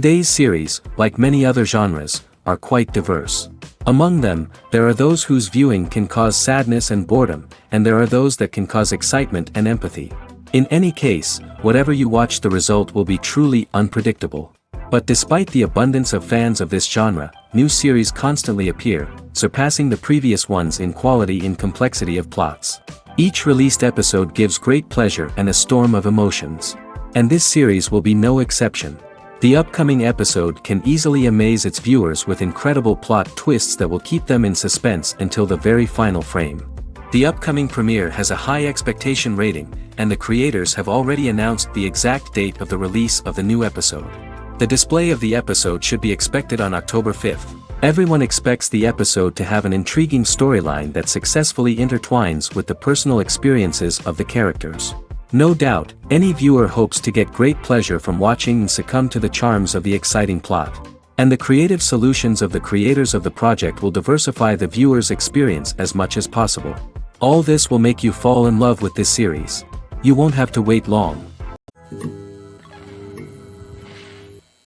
Today's series, like many other genres, are quite diverse. Among them, there are those whose viewing can cause sadness and boredom, and there are those that can cause excitement and empathy. In any case, whatever you watch, the result will be truly unpredictable. But despite the abundance of fans of this genre, new series constantly appear, surpassing the previous ones in quality and complexity of plots. Each released episode gives great pleasure and a storm of emotions. And this series will be no exception. The upcoming episode can easily amaze its viewers with incredible plot twists that will keep them in suspense until the very final frame. The upcoming premiere has a high expectation rating, and the creators have already announced the exact date of the release of the new episode. The display of the episode should be expected on October 5th. Everyone expects the episode to have an intriguing storyline that successfully intertwines with the personal experiences of the characters. No doubt, any viewer hopes to get great pleasure from watching and succumb to the charms of the exciting plot. And the creative solutions of the creators of the project will diversify the viewer's experience as much as possible. All this will make you fall in love with this series. You won't have to wait long.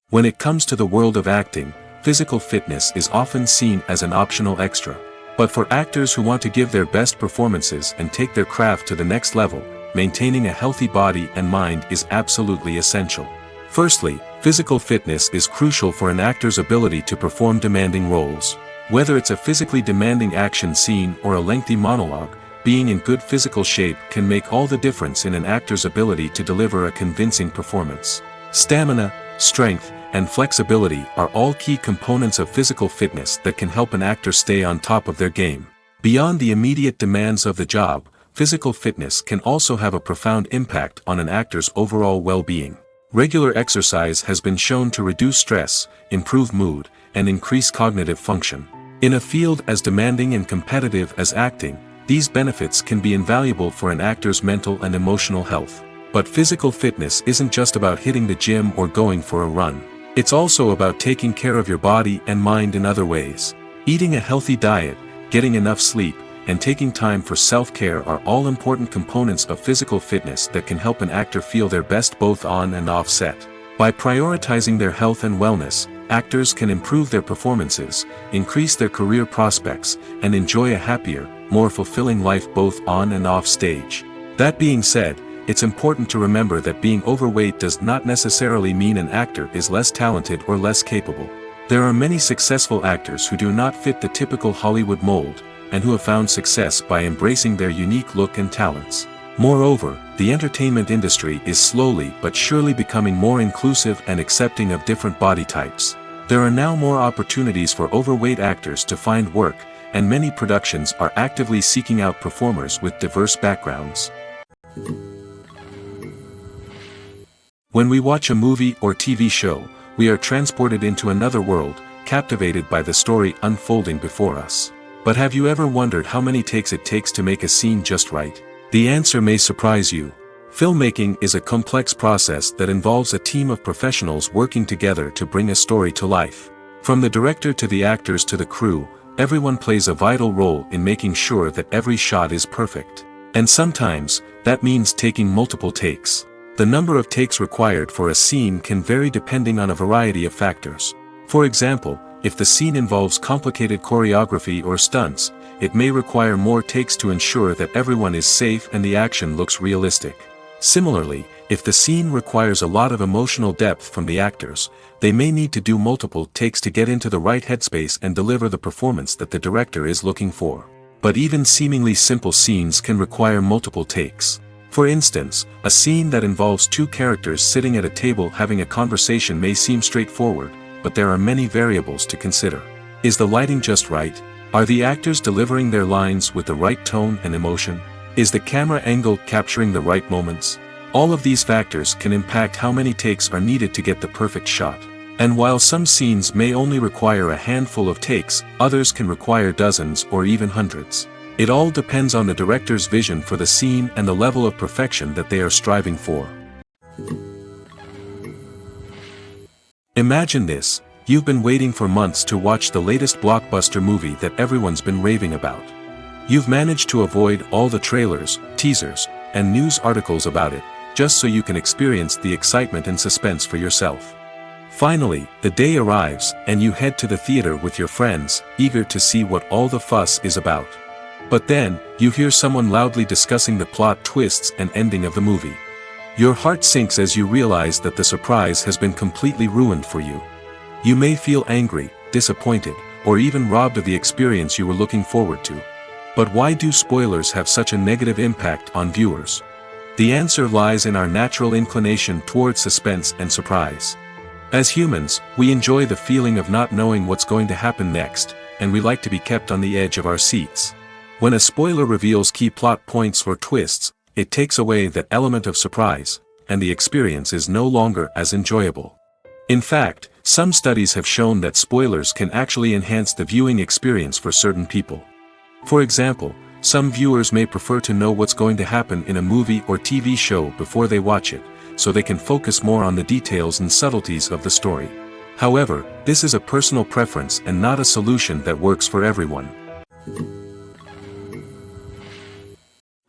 When it comes to the world of acting, physical fitness is often seen as an optional extra. But for actors who want to give their best performances and take their craft to the next level, maintaining a healthy body and mind is absolutely essential. Firstly, physical fitness is crucial for an actor's ability to perform demanding roles. Whether it's a physically demanding action scene or a lengthy monologue, being in good physical shape can make all the difference in an actor's ability to deliver a convincing performance. Stamina, strength, and flexibility are all key components of physical fitness that can help an actor stay on top of their game. Beyond the immediate demands of the job, physical fitness can also have a profound impact on an actor's overall well-being. Regular exercise has been shown to reduce stress, improve mood, and increase cognitive function. In a field as demanding and competitive as acting, these benefits can be invaluable for an actor's mental and emotional health. But physical fitness isn't just about hitting the gym or going for a run. It's also about taking care of your body and mind in other ways. Eating a healthy diet, getting enough sleep, and taking time for self-care are all important components of physical fitness that can help an actor feel their best both on and off set. By prioritizing their health and wellness, actors can improve their performances, increase their career prospects, and enjoy a happier, more fulfilling life both on and off stage. That being said, it's important to remember that being overweight does not necessarily mean an actor is less talented or less capable. There are many successful actors who do not fit the typical Hollywood mold, and who have found success by embracing their unique look and talents. Moreover, the entertainment industry is slowly but surely becoming more inclusive and accepting of different body types. There are now more opportunities for overweight actors to find work, and many productions are actively seeking out performers with diverse backgrounds. When we watch a movie or TV show, we are transported into another world, captivated by the story unfolding before us. But have you ever wondered how many takes it takes to make a scene just right? The answer may surprise you. Filmmaking is a complex process that involves a team of professionals working together to bring a story to life. From the director to the actors to the crew, everyone plays a vital role in making sure that every shot is perfect. And sometimes, that means taking multiple takes. The number of takes required for a scene can vary depending on a variety of factors. For example, if the scene involves complicated choreography or stunts, it may require more takes to ensure that everyone is safe and the action looks realistic. Similarly, If the scene requires a lot of emotional depth from the actors, they may need to do multiple takes to get into the right headspace and deliver the performance that the director is looking for. But even seemingly simple scenes can require multiple takes. For instance, a scene that involves two characters sitting at a table having a conversation may seem straightforward, but there are many variables to consider. Is the lighting just right? Are the actors delivering their lines with the right tone and emotion? Is the camera angle capturing the right moments? All of these factors can impact how many takes are needed to get the perfect shot. And while some scenes may only require a handful of takes, others can require dozens or even hundreds. It all depends on the director's vision for the scene and the level of perfection that they are striving for. Imagine this: you've been waiting for months to watch the latest blockbuster movie that everyone's been raving about. You've managed to avoid all the trailers, teasers, and news articles about it, just so you can experience the excitement and suspense for yourself. Finally, the day arrives, and you head to the theater with your friends, eager to see what all the fuss is about. But then, you hear someone loudly discussing the plot twists and ending of the movie. Your heart sinks as you realize that the surprise has been completely ruined for you. You may feel angry, disappointed, or even robbed of the experience you were looking forward to. But why do spoilers have such a negative impact on viewers? The answer lies in our natural inclination toward suspense and surprise. As humans, we enjoy the feeling of not knowing what's going to happen next, and we like to be kept on the edge of our seats. When a spoiler reveals key plot points or twists, it takes away that element of surprise, and the experience is no longer as enjoyable. In fact, some studies have shown that spoilers can actually enhance the viewing experience for certain people. For example, some viewers may prefer to know what's going to happen in a movie or TV show before they watch it, so they can focus more on the details and subtleties of the story. However, this is a personal preference and not a solution that works for everyone.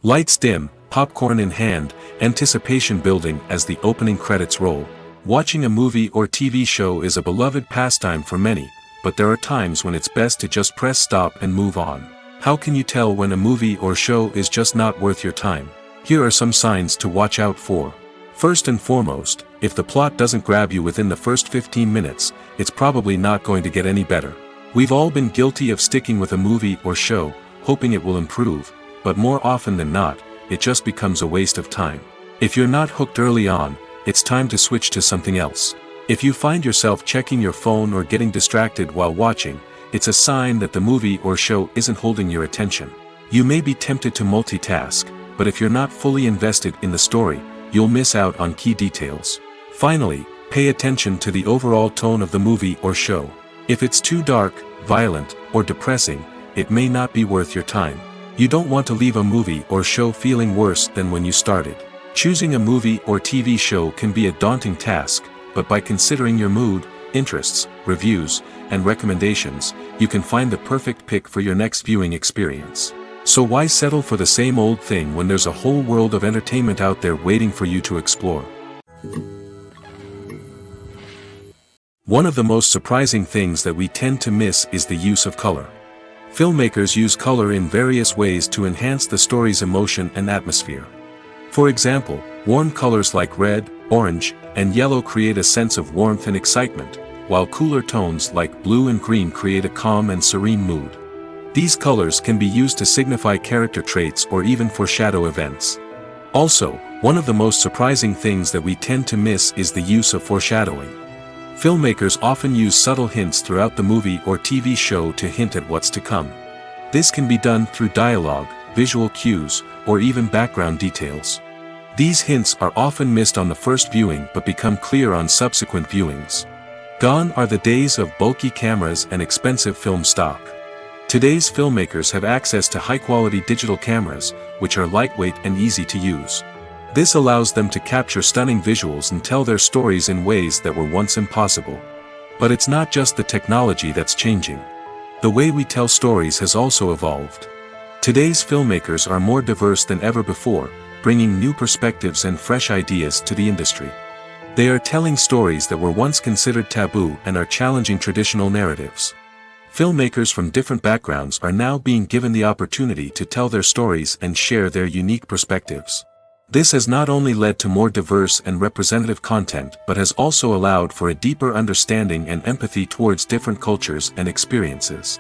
Lights dim, popcorn in hand, anticipation building as the opening credits roll. Watching a movie or TV show is a beloved pastime for many, but there are times when it's best to just press stop and move on. How can you tell when a movie or show is just not worth your time? Here are some signs to watch out for. First and foremost, if the plot doesn't grab you within the first 15 minutes, it's probably not going to get any better. We've all been guilty of sticking with a movie or show, hoping it will improve, but more often than not, it just becomes a waste of time. If you're not hooked early on, it's time to switch to something else. If you find yourself checking your phone or getting distracted while watching, it's a sign that the movie or show isn't holding your attention. You may be tempted to multitask, but if you're not fully invested in the story, you'll miss out on key details. Finally, pay attention to the overall tone of the movie or show. If it's too dark, violent, or depressing, it may not be worth your time. You don't want to leave a movie or show feeling worse than when you started. Choosing a movie or TV show can be a daunting task, but by considering your mood, interests, reviews, and recommendations, you can find the perfect pick for your next viewing experience. So why settle for the same old thing when there's a whole world of entertainment out there waiting for you to explore? One of the most surprising things that we tend to miss is the use of color. Filmmakers use color in various ways to enhance the story's emotion and atmosphere. For example, warm colors like red, orange, and yellow create a sense of warmth and excitement, while cooler tones like blue and green create a calm and serene mood. These colors can be used to signify character traits or even foreshadow events. Also, one of the most surprising things that we tend to miss is the use of foreshadowing. Filmmakers often use subtle hints throughout the movie or TV show to hint at what's to come. This can be done through dialogue, visual cues, or even background details. These hints are often missed on the first viewing but become clear on subsequent viewings. Gone are the days of bulky cameras and expensive film stock. Today's filmmakers have access to high-quality digital cameras, which are lightweight and easy to use. This allows them to capture stunning visuals and tell their stories in ways that were once impossible. But it's not just the technology that's changing. The way we tell stories has also evolved. Today's filmmakers are more diverse than ever before, bringing new perspectives and fresh ideas to the industry. They are telling stories that were once considered taboo and are challenging traditional narratives. Filmmakers from different backgrounds are now being given the opportunity to tell their stories and share their unique perspectives. This has not only led to more diverse and representative content but has also allowed for a deeper understanding and empathy towards different cultures and experiences.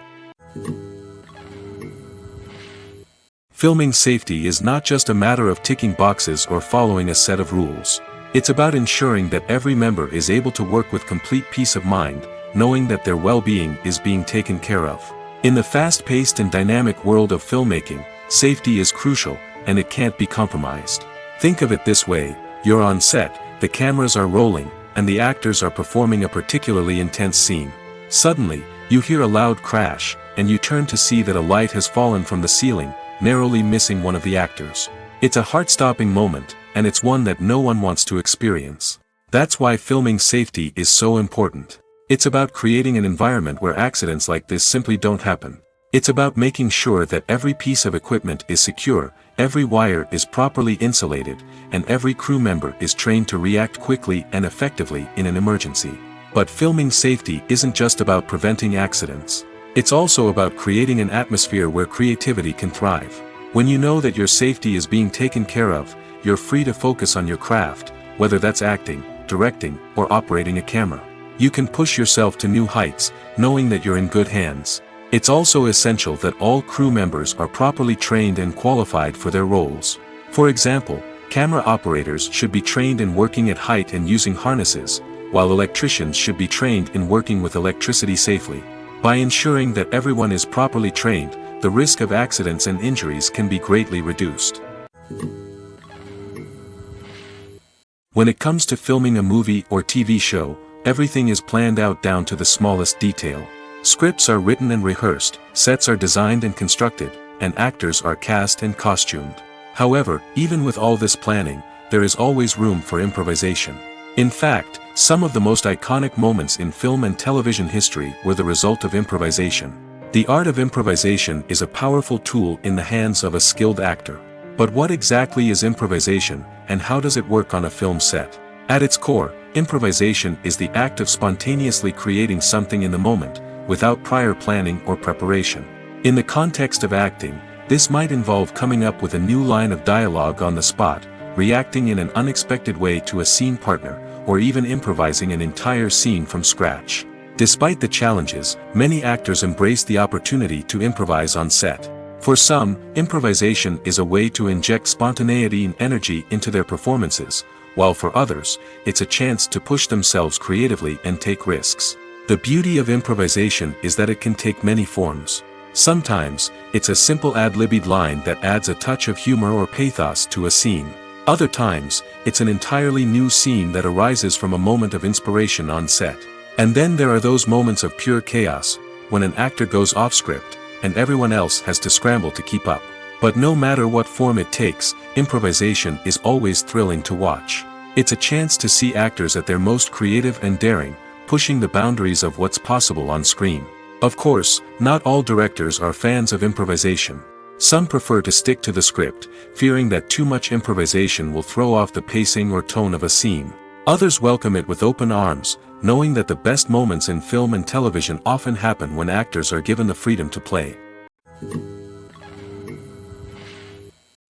Filming safety is not just a matter of ticking boxes or following a set of rules. It's about ensuring that every member is able to work with complete peace of mind, knowing that their well-being is being taken care of. In the fast-paced and dynamic world of filmmaking, safety is crucial, and it can't be compromised. Think of it this way: you're on set, the cameras are rolling, and the actors are performing a particularly intense scene. Suddenly, you hear a loud crash, and you turn to see that a light has fallen from the ceiling, narrowly missing one of the actors. It's a heart-stopping moment, and it's one that no one wants to experience. That's why filming safety is so important. It's about creating an environment where accidents like this simply don't happen. It's about making sure that every piece of equipment is secure, every wire is properly insulated, and every crew member is trained to react quickly and effectively in an emergency. But filming safety isn't just about preventing accidents. It's also about creating an atmosphere where creativity can thrive. When you know that your safety is being taken care of, you're free to focus on your craft, whether that's acting, directing, or operating a camera. You can push yourself to new heights, knowing that you're in good hands. It's also essential that all crew members are properly trained and qualified for their roles. For example, camera operators should be trained in working at height and using harnesses, while electricians should be trained in working with electricity safely. By ensuring that everyone is properly trained, the risk of accidents and injuries can be greatly reduced. When it comes to filming a movie or TV show, everything is planned out down to the smallest detail. Scripts are written and rehearsed, sets are designed and constructed, and actors are cast and costumed. However, even with all this planning, there is always room for improvisation. In fact, some of the most iconic moments in film and television history were the result of improvisation. The art of improvisation is a powerful tool in the hands of a skilled actor. But what exactly is improvisation, and how does it work on a film set? At its core, improvisation is the act of spontaneously creating something in the moment, without prior planning or preparation. In the context of acting, this might involve coming up with a new line of dialogue on the spot, reacting in an unexpected way to a scene partner, or even improvising an entire scene from scratch. Despite the challenges, many actors embrace the opportunity to improvise on set. For some, improvisation is a way to inject spontaneity and energy into their performances, while for others, it's a chance to push themselves creatively and take risks. The beauty of improvisation is that it can take many forms. Sometimes, it's a simple ad-libbed line that adds a touch of humor or pathos to a scene. Other times, it's an entirely new scene that arises from a moment of inspiration on set. And then there are those moments of pure chaos, when an actor goes off script, and everyone else has to scramble to keep up. But no matter what form it takes, improvisation is always thrilling to watch. It's a chance to see actors at their most creative and daring, pushing the boundaries of what's possible on screen. Of course, not all directors are fans of improvisation. Some prefer to stick to the script, fearing that too much improvisation will throw off the pacing or tone of a scene. Others welcome it with open arms, knowing that the best moments in film and television often happen when actors are given the freedom to play.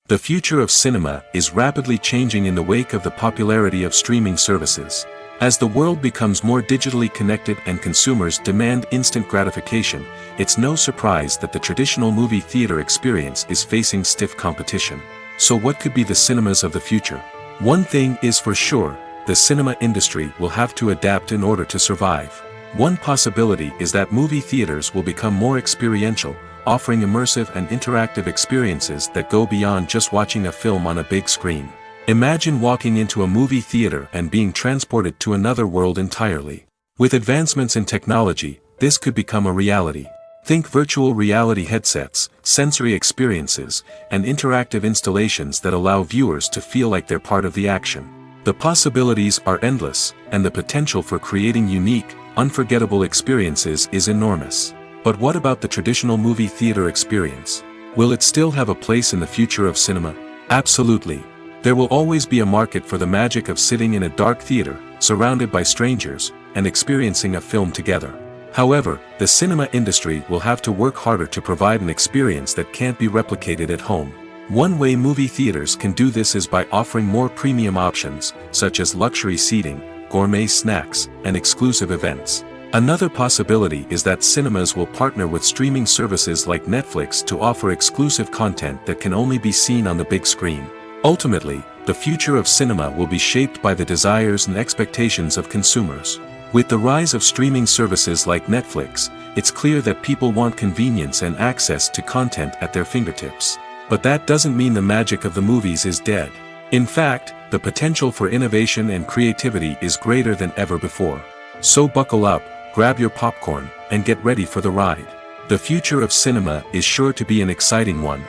The future of cinema is rapidly changing in the wake of the popularity of streaming services. As the world becomes more digitally connected and consumers demand instant gratification, it's no surprise that the traditional movie theater experience is facing stiff competition. So what could be the cinemas of the future? One thing is for sure, the cinema industry will have to adapt in order to survive. One possibility is that movie theaters will become more experiential, offering immersive and interactive experiences that go beyond just watching a film on a big screen. Imagine walking into a movie theater and being transported to another world entirely. With advancements in technology, this could become a reality. Think virtual reality headsets, sensory experiences, and interactive installations that allow viewers to feel like they're part of the action. The possibilities are endless, and the potential for creating unique, unforgettable experiences is enormous. But what about the traditional movie theater experience? Will it still have a place in the future of cinema? Absolutely. There will always be a market for the magic of sitting in a dark theater, surrounded by strangers, and experiencing a film together. However, the cinema industry will have to work harder to provide an experience that can't be replicated at home. One way movie theaters can do this is by offering more premium options, such as luxury seating, gourmet snacks, and exclusive events. Another possibility is that cinemas will partner with streaming services like Netflix to offer exclusive content that can only be seen on the big screen. Ultimately, the future of cinema will be shaped by the desires and expectations of consumers. With the rise of streaming services like Netflix, it's clear that people want convenience and access to content at their fingertips. But that doesn't mean the magic of the movies is dead. In fact, the potential for innovation and creativity is greater than ever before. So buckle up, grab your popcorn, and get ready for the ride. The future of cinema is sure to be an exciting one.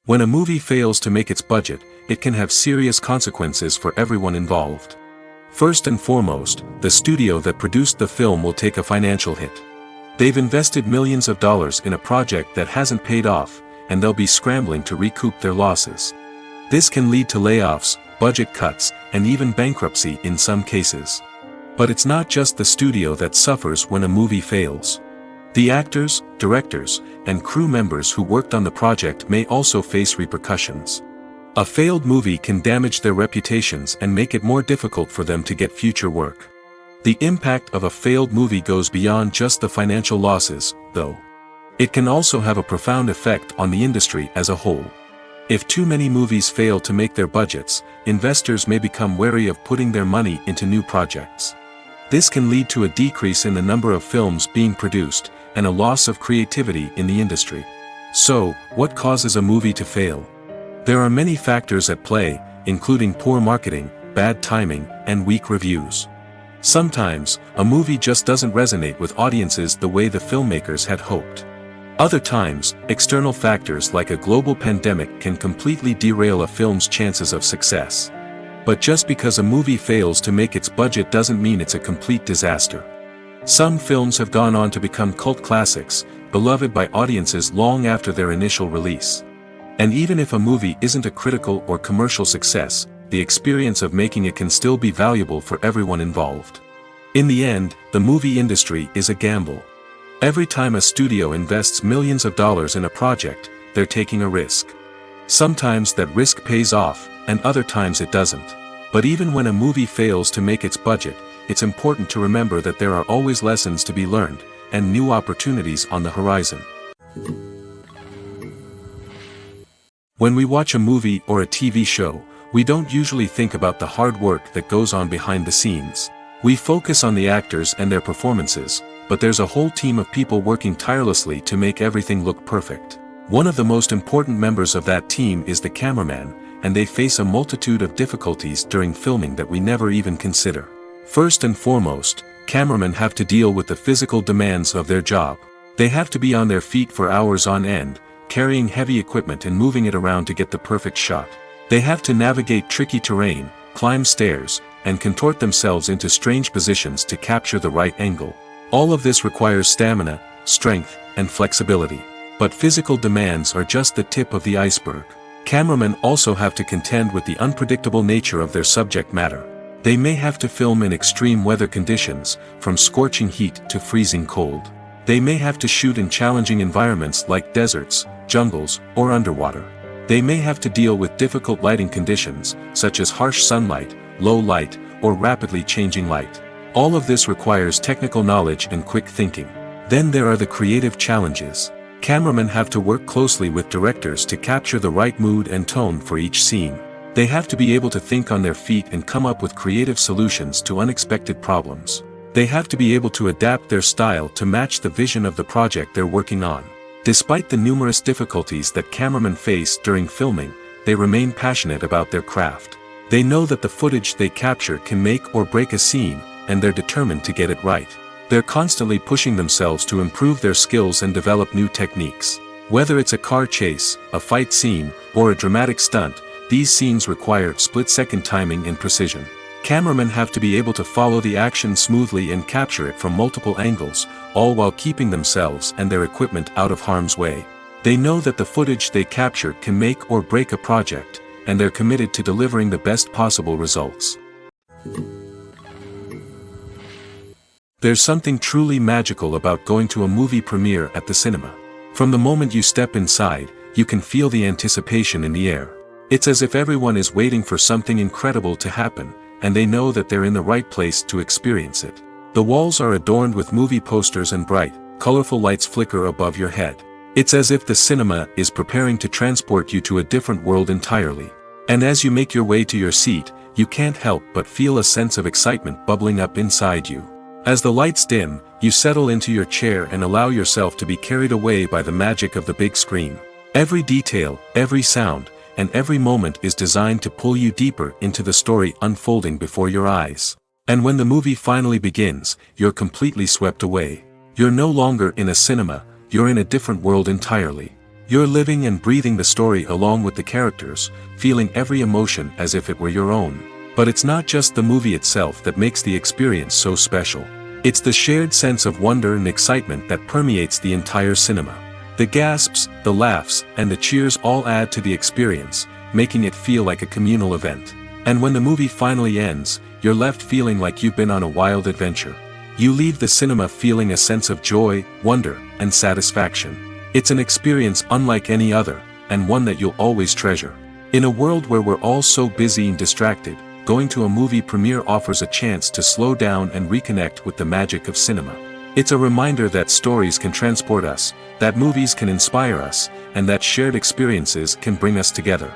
When a movie fails to make its budget, it can have serious consequences for everyone involved. First and foremost, the studio that produced the film will take a financial hit. They've invested millions of dollars in a project that hasn't paid off, and they'll be scrambling to recoup their losses. This can lead to layoffs, budget cuts, and even bankruptcy in some cases. But it's not just the studio that suffers when a movie fails. The actors, directors, and crew members who worked on the project may also face repercussions. A failed movie can damage their reputations and make it more difficult for them to get future work. The impact of a failed movie goes beyond just the financial losses, though. It can also have a profound effect on the industry as a whole. If too many movies fail to make their budgets, investors may become wary of putting their money into new projects. This can lead to a decrease in the number of films being produced, and a loss of creativity in the industry. So, what causes a movie to fail? There are many factors at play, including poor marketing, bad timing, and weak reviews. Sometimes, a movie just doesn't resonate with audiences the way the filmmakers had hoped. Other times, external factors like a global pandemic can completely derail a film's chances of success. But just because a movie fails to make its budget doesn't mean it's a complete disaster. Some films have gone on to become cult classics, beloved by audiences long after their initial release. And even if a movie isn't a critical or commercial success, the experience of making it can still be valuable for everyone involved. In the end, the movie industry is a gamble. Every time a studio invests millions of dollars in a project, they're taking a risk. Sometimes that risk pays off, and other times it doesn't. But even when a movie fails to make its budget, it's important to remember that there are always lessons to be learned, and new opportunities on the horizon. When we watch a movie or a TV show, we don't usually think about the hard work that goes on behind the scenes. We focus on the actors and their performances, but there's a whole team of people working tirelessly to make everything look perfect. One of the most important members of that team is the cameraman, and they face a multitude of difficulties during filming that we never even consider. First and foremost, cameramen have to deal with the physical demands of their job. They have to be on their feet for hours on end, carrying heavy equipment and moving it around to get the perfect shot. They have to navigate tricky terrain, climb stairs, and contort themselves into strange positions to capture the right angle. All of this requires stamina, strength, and flexibility. But physical demands are just the tip of the iceberg. Cameramen also have to contend with the unpredictable nature of their subject matter. They may have to film in extreme weather conditions, from scorching heat to freezing cold. They may have to shoot in challenging environments like deserts, jungles, or underwater. They may have to deal with difficult lighting conditions, such as harsh sunlight, low light, or rapidly changing light. All of this requires technical knowledge and quick thinking. Then there are the creative challenges. Cameramen have to work closely with directors to capture the right mood and tone for each scene. They have to be able to think on their feet and come up with creative solutions to unexpected problems. They have to be able to adapt their style to match the vision of the project they're working on. Despite the numerous difficulties that cameramen face during filming, they remain passionate about their craft. They know that the footage they capture can make or break a scene, and they're determined to get it right. They're constantly pushing themselves to improve their skills and develop new techniques. Whether it's a car chase, a fight scene, or a dramatic stunt, these scenes require split-second timing and precision. Cameramen have to be able to follow the action smoothly and capture it from multiple angles, all while keeping themselves and their equipment out of harm's way. They know that the footage they capture can make or break a project, and they're committed to delivering the best possible results. There's something truly magical about going to a movie premiere at the cinema. From the moment you step inside, you can feel the anticipation in the air. It's as if everyone is waiting for something incredible to happen, and they know that they're in the right place to experience it. The walls are adorned with movie posters and bright, colorful lights flicker above your head. It's as if the cinema is preparing to transport you to a different world entirely. And as you make your way to your seat, you can't help but feel a sense of excitement bubbling up inside you. As the lights dim, you settle into your chair and allow yourself to be carried away by the magic of the big screen. Every detail, every sound, and every moment is designed to pull you deeper into the story unfolding before your eyes. And when the movie finally begins, you're completely swept away. You're no longer in a cinema, you're in a different world entirely. You're living and breathing the story along with the characters, feeling every emotion as if it were your own. But it's not just the movie itself that makes the experience so special. It's the shared sense of wonder and excitement that permeates the entire cinema. The gasps, the laughs, and the cheers all add to the experience, making it feel like a communal event. And when the movie finally ends, you're left feeling like you've been on a wild adventure. You leave the cinema feeling a sense of joy, wonder, and satisfaction. It's an experience unlike any other, and one that you'll always treasure. In a world where we're all so busy and distracted, going to a movie premiere offers a chance to slow down and reconnect with the magic of cinema. It's a reminder that stories can transport us, that movies can inspire us, and that shared experiences can bring us together.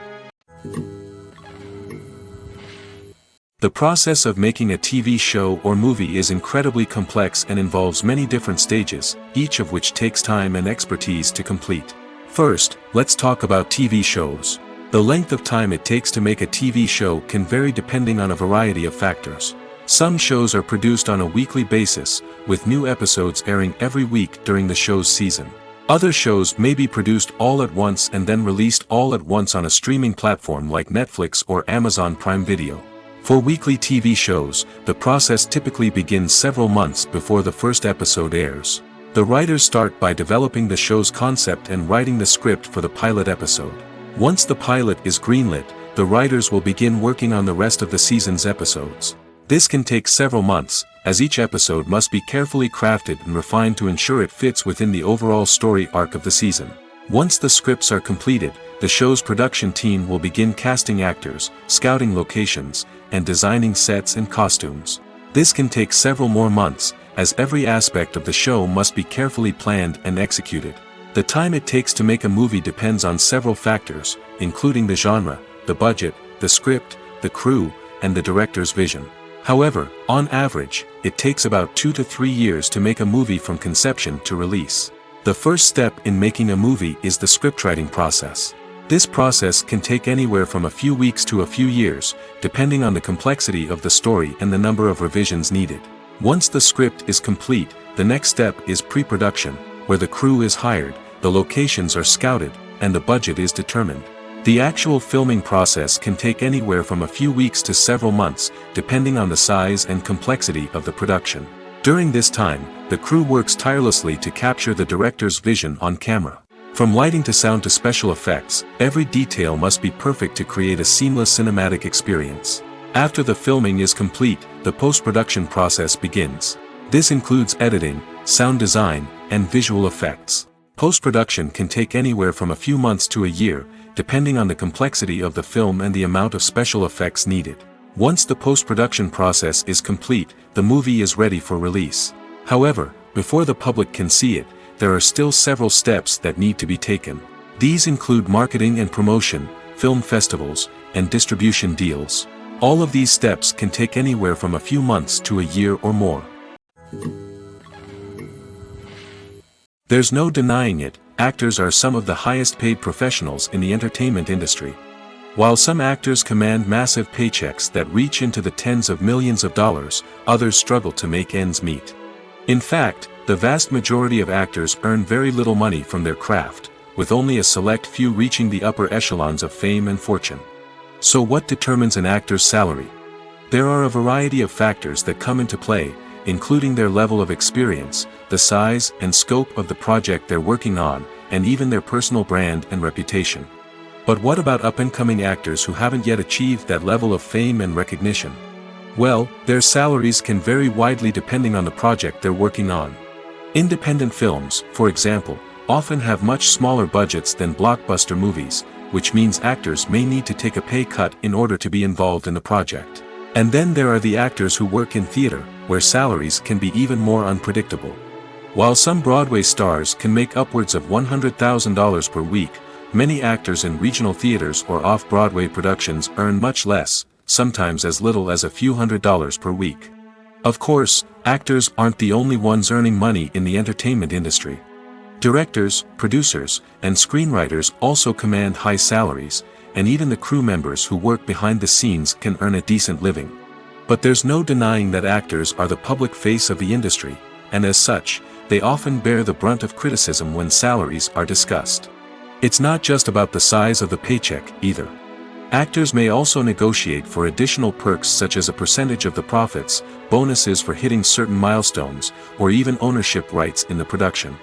The process of making a TV show or movie is incredibly complex and involves many different stages, each of which takes time and expertise to complete. First, let's talk about TV shows. The length of time it takes to make a TV show can vary depending on a variety of factors. Some shows are produced on a weekly basis, with new episodes airing every week during the show's season. Other shows may be produced all at once and then released all at once on a streaming platform like Netflix or Amazon Prime Video. For weekly TV shows, the process typically begins several months before the first episode airs. The writers start by developing the show's concept and writing the script for the pilot episode. Once the pilot is greenlit, the writers will begin working on the rest of the season's episodes. This can take several months, as each episode must be carefully crafted and refined to ensure it fits within the overall story arc of the season. Once the scripts are completed, the show's production team will begin casting actors, scouting locations, and designing sets and costumes. This can take several more months, as every aspect of the show must be carefully planned and executed. The time it takes to make a movie depends on several factors, including the genre, the budget, the script, the crew, and the director's vision. However, on average, it takes about 2 to 3 years to make a movie from conception to release. The first step in making a movie is the scriptwriting process. This process can take anywhere from a few weeks to a few years, depending on the complexity of the story and the number of revisions needed. Once the script is complete, the next step is pre-production, where the crew is hired, the locations are scouted, and the budget is determined. The actual filming process can take anywhere from a few weeks to several months, depending on the size and complexity of the production. During this time, the crew works tirelessly to capture the director's vision on camera. From lighting to sound to special effects, every detail must be perfect to create a seamless cinematic experience. After the filming is complete, the post-production process begins. This includes editing, sound design, and visual effects. Post-production can take anywhere from a few months to a year, depending on the complexity of the film and the amount of special effects needed. Once the post-production process is complete, the movie is ready for release. However, before the public can see it, there are still several steps that need to be taken. These include marketing and promotion, film festivals, and distribution deals. All of these steps can take anywhere from a few months to a year or more. There's no denying it, actors are some of the highest paid professionals in the entertainment industry. While some actors command massive paychecks that reach into the tens of millions of dollars, others struggle to make ends meet. In fact, the vast majority of actors earn very little money from their craft, with only a select few reaching the upper echelons of fame and fortune. So what determines an actor's salary? There are a variety of factors that come into play, including their level of experience, the size and scope of the project they're working on, and even their personal brand and reputation. But what about up-and-coming actors who haven't yet achieved that level of fame and recognition? Well, their salaries can vary widely depending on the project they're working on. Independent films, for example, often have much smaller budgets than blockbuster movies, which means actors may need to take a pay cut in order to be involved in the project. And then there are the actors who work in theater, where salaries can be even more unpredictable. While some Broadway stars can make upwards of $100,000 per week, many actors in regional theaters or off-Broadway productions earn much less, sometimes as little as a few $100s per week. Of course, actors aren't the only ones earning money in the entertainment industry. Directors, producers, and screenwriters also command high salaries, and even the crew members who work behind the scenes can earn a decent living. But there's no denying that actors are the public face of the industry, and as such, they often bear the brunt of criticism when salaries are discussed. It's not just about the size of the paycheck, either. Actors may also negotiate for additional perks such as a percentage of the profits, bonuses for hitting certain milestones, or even ownership rights in the production.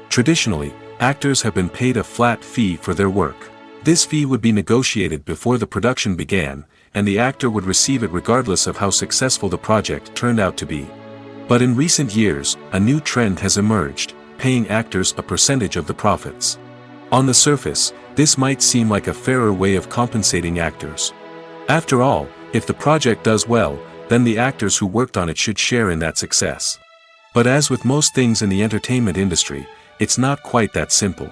Traditionally, actors have been paid a flat fee for their work. This fee would be negotiated before the production began, and the actor would receive it regardless of how successful the project turned out to be. But in recent years, a new trend has emerged, paying actors a percentage of the profits. On the surface, this might seem like a fairer way of compensating actors. After all, if the project does well, then the actors who worked on it should share in that success. But as with most things in the entertainment industry, it's not quite that simple.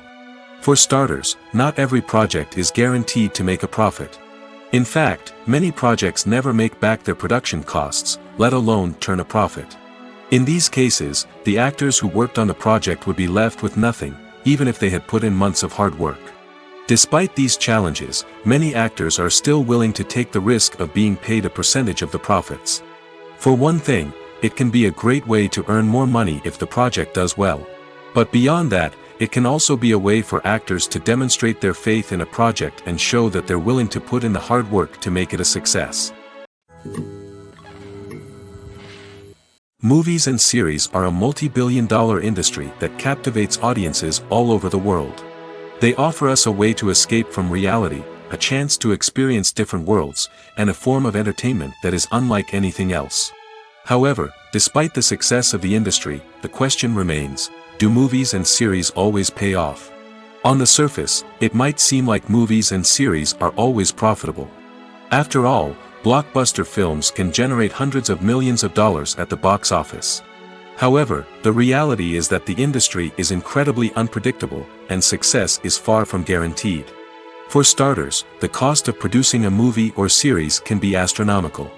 For starters, not every project is guaranteed to make a profit. In fact, many projects never make back their production costs, let alone turn a profit. In these cases, the actors who worked on the project would be left with nothing, even if they had put in months of hard work. Despite these challenges, many actors are still willing to take the risk of being paid a percentage of the profits. For one thing, it can be a great way to earn more money if the project does well. But beyond that, it can also be a way for actors to demonstrate their faith in a project and show that they're willing to put in the hard work to make it a success. Movies and series are a multi-billion-dollar industry that captivates audiences all over the world. They offer us a way to escape from reality, a chance to experience different worlds, and a form of entertainment that is unlike anything else. However, despite the success of the industry, the question remains, do movies and series always pay off? On the surface, it might seem like movies and series are always profitable. After all, blockbuster films can generate hundreds of millions of dollars at the box office. However, the reality is that the industry is incredibly unpredictable, and success is far from guaranteed. For starters, the cost of producing a movie or series can be astronomical.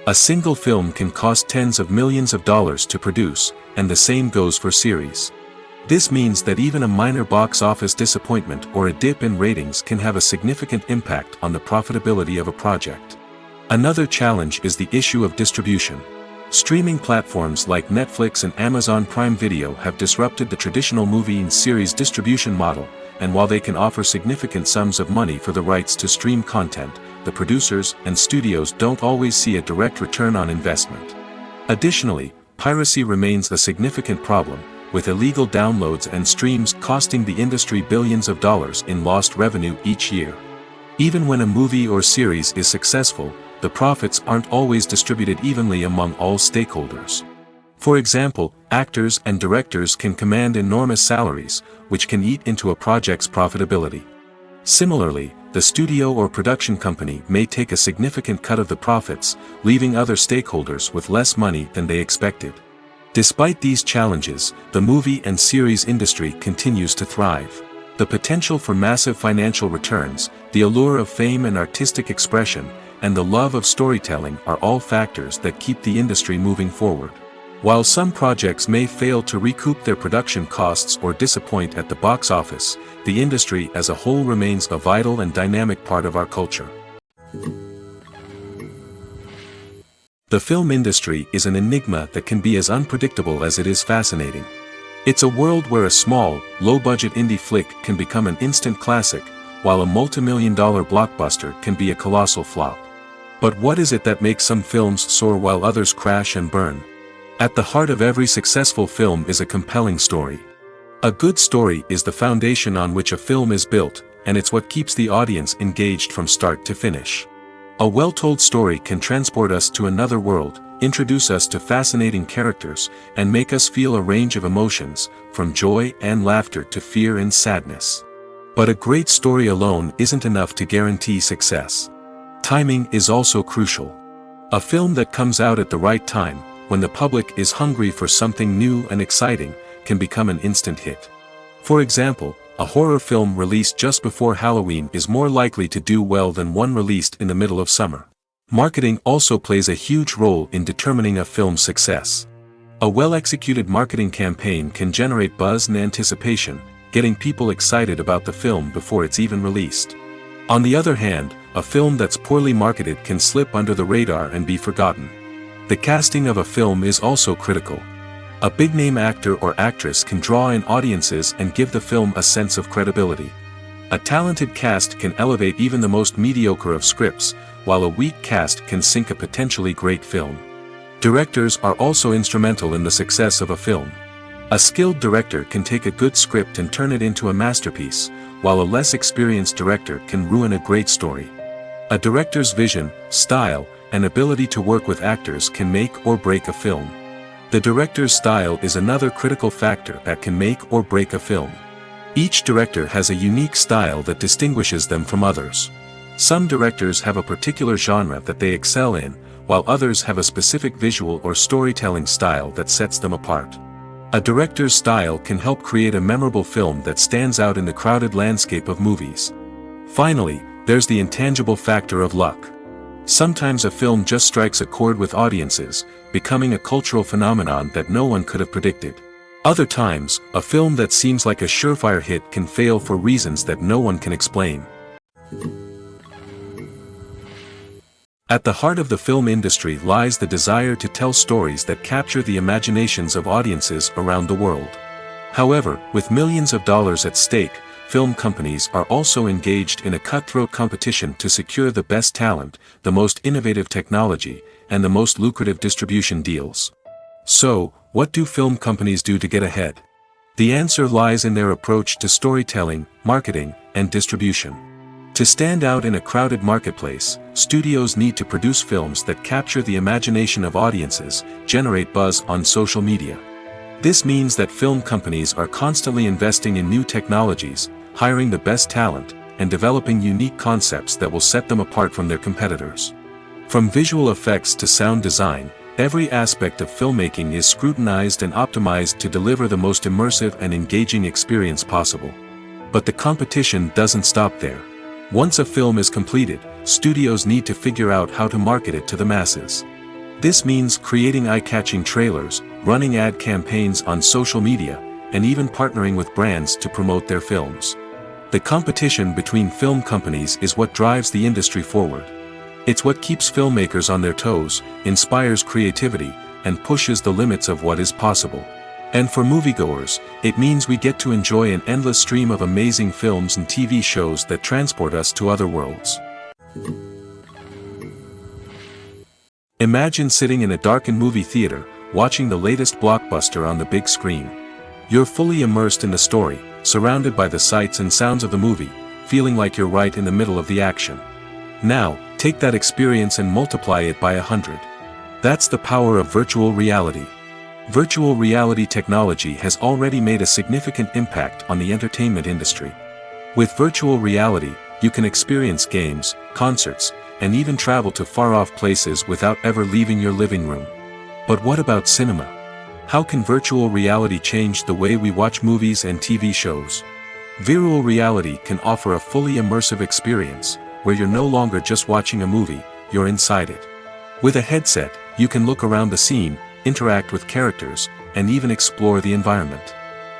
A single film can cost tens of millions of dollars to produce, and the same goes for series. This means that even a minor box office disappointment or a dip in ratings can have a significant impact on the profitability of a project. Another challenge is the issue of distribution. Streaming platforms like Netflix and Amazon Prime Video have disrupted the traditional movie and series distribution model, and while they can offer significant sums of money for the rights to stream content, the producers and studios don't always see a direct return on investment. Additionally, piracy remains a significant problem, with illegal downloads and streams costing the industry billions of dollars in lost revenue each year. Even when a movie or series is successful, the profits aren't always distributed evenly among all stakeholders. For example, actors and directors can command enormous salaries, which can eat into a project's profitability. Similarly, the studio or production company may take a significant cut of the profits, leaving other stakeholders with less money than they expected. Despite these challenges, the movie and series industry continues to thrive. The potential for massive financial returns, the allure of fame and artistic expression, and the love of storytelling are all factors that keep the industry moving forward. While some projects may fail to recoup their production costs or disappoint at the box office, the industry as a whole remains a vital and dynamic part of our culture. The film industry is an enigma that can be as unpredictable as it is fascinating. It's a world where a small, low-budget indie flick can become an instant classic, while a multi-million-dollar blockbuster can be a colossal flop. But what is it that makes some films soar while others crash and burn? At the heart of every successful film is a compelling story. A good story is the foundation on which a film is built, and it's what keeps the audience engaged from start to finish. A well-told story can transport us to another world, introduce us to fascinating characters, and make us feel a range of emotions, from joy and laughter to fear and sadness. But a great story alone isn't enough to guarantee success. Timing is also crucial. A film that comes out at the right time, when the public is hungry for something new and exciting, can become an instant hit. For example, a horror film released just before Halloween is more likely to do well than one released in the middle of summer. Marketing also plays a huge role in determining a film's success. A well-executed marketing campaign can generate buzz and anticipation, getting people excited about the film before it's even released. On the other hand, a film that's poorly marketed can slip under the radar and be forgotten. The casting of a film is also critical. A big-name actor or actress can draw in audiences and give the film a sense of credibility. A talented cast can elevate even the most mediocre of scripts, while a weak cast can sink a potentially great film. Directors are also instrumental in the success of a film. A skilled director can take a good script and turn it into a masterpiece, while a less experienced director can ruin a great story. A director's vision, style, and ability to work with actors can make or break a film. The director's style is another critical factor that can make or break a film. Each director has a unique style that distinguishes them from others. Some directors have a particular genre that they excel in, while others have a specific visual or storytelling style that sets them apart. A director's style can help create a memorable film that stands out in the crowded landscape of movies. Finally, there's the intangible factor of luck. Sometimes a film just strikes a chord with audiences, becoming a cultural phenomenon that no one could have predicted. Other times, a film that seems like a surefire hit can fail for reasons that no one can explain. At the heart of the film industry lies the desire to tell stories that capture the imaginations of audiences around the world. However, with millions of dollars at stake, film companies are also engaged in a cutthroat competition to secure the best talent, the most innovative technology, and the most lucrative distribution deals. So, what do film companies do to get ahead? The answer lies in their approach to storytelling, marketing, and distribution. To stand out in a crowded marketplace, studios need to produce films that capture the imagination of audiences, generate buzz on social media. This means that film companies are constantly investing in new technologies, hiring the best talent, and developing unique concepts that will set them apart from their competitors. From visual effects to sound design, every aspect of filmmaking is scrutinized and optimized to deliver the most immersive and engaging experience possible. But the competition doesn't stop there. Once a film is completed, studios need to figure out how to market it to the masses. This means creating eye-catching trailers, running ad campaigns on social media, and even partnering with brands to promote their films. The competition between film companies is what drives the industry forward. It's what keeps filmmakers on their toes, inspires creativity, and pushes the limits of what is possible. And for moviegoers, it means we get to enjoy an endless stream of amazing films and TV shows that transport us to other worlds. Imagine sitting in a darkened movie theater, watching the latest blockbuster on the big screen. You're fully immersed in the story, surrounded by the sights and sounds of the movie, feeling like you're right in the middle of the action. Now, take that experience and multiply it by 100. That's the power of virtual reality. Virtual reality technology has already made a significant impact on the entertainment industry. With virtual reality, you can experience games, concerts, and even travel to far-off places without ever leaving your living room. But what about cinema? How can virtual reality change the way we watch movies and TV shows? Virtual reality can offer a fully immersive experience, where you're no longer just watching a movie, you're inside it. With a headset, you can look around the scene, interact with characters, and even explore the environment.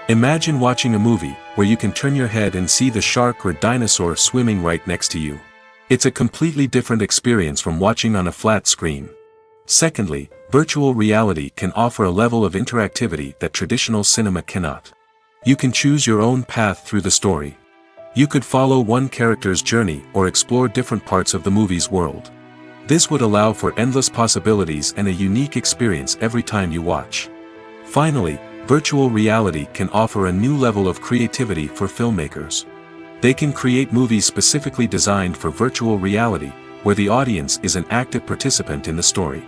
Imagine watching a movie where you can turn your head and see the shark or dinosaur swimming right next to you. It's a completely different experience from watching on a flat screen. Secondly, virtual reality can offer a level of interactivity that traditional cinema cannot. You can choose your own path through the story. You could follow one character's journey or explore different parts of the movie's world. This would allow for endless possibilities and a unique experience every time you watch. Finally, virtual reality can offer a new level of creativity for filmmakers. They can create movies specifically designed for virtual reality, where the audience is an active participant in the story.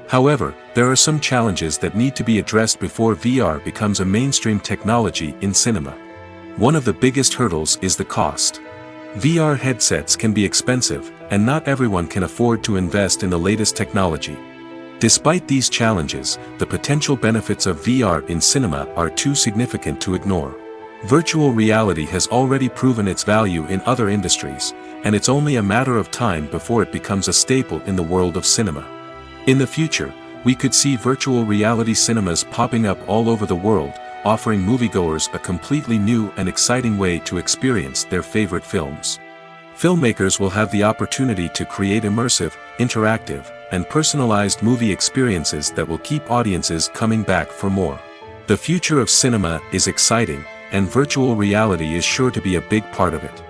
However, there are some challenges that need to be addressed before VR becomes a mainstream technology in cinema. One of the biggest hurdles is the cost. VR headsets can be expensive, and not everyone can afford to invest in the latest technology. Despite these challenges, the potential benefits of VR in cinema are too significant to ignore. Virtual reality has already proven its value in other industries, and it's only a matter of time before it becomes a staple in the world of cinema. In the future, we could see virtual reality cinemas popping up all over the world, offering moviegoers a completely new and exciting way to experience their favorite films. Filmmakers will have the opportunity to create immersive, interactive, and personalized movie experiences that will keep audiences coming back for more. The future of cinema is exciting, and virtual reality is sure to be a big part of it.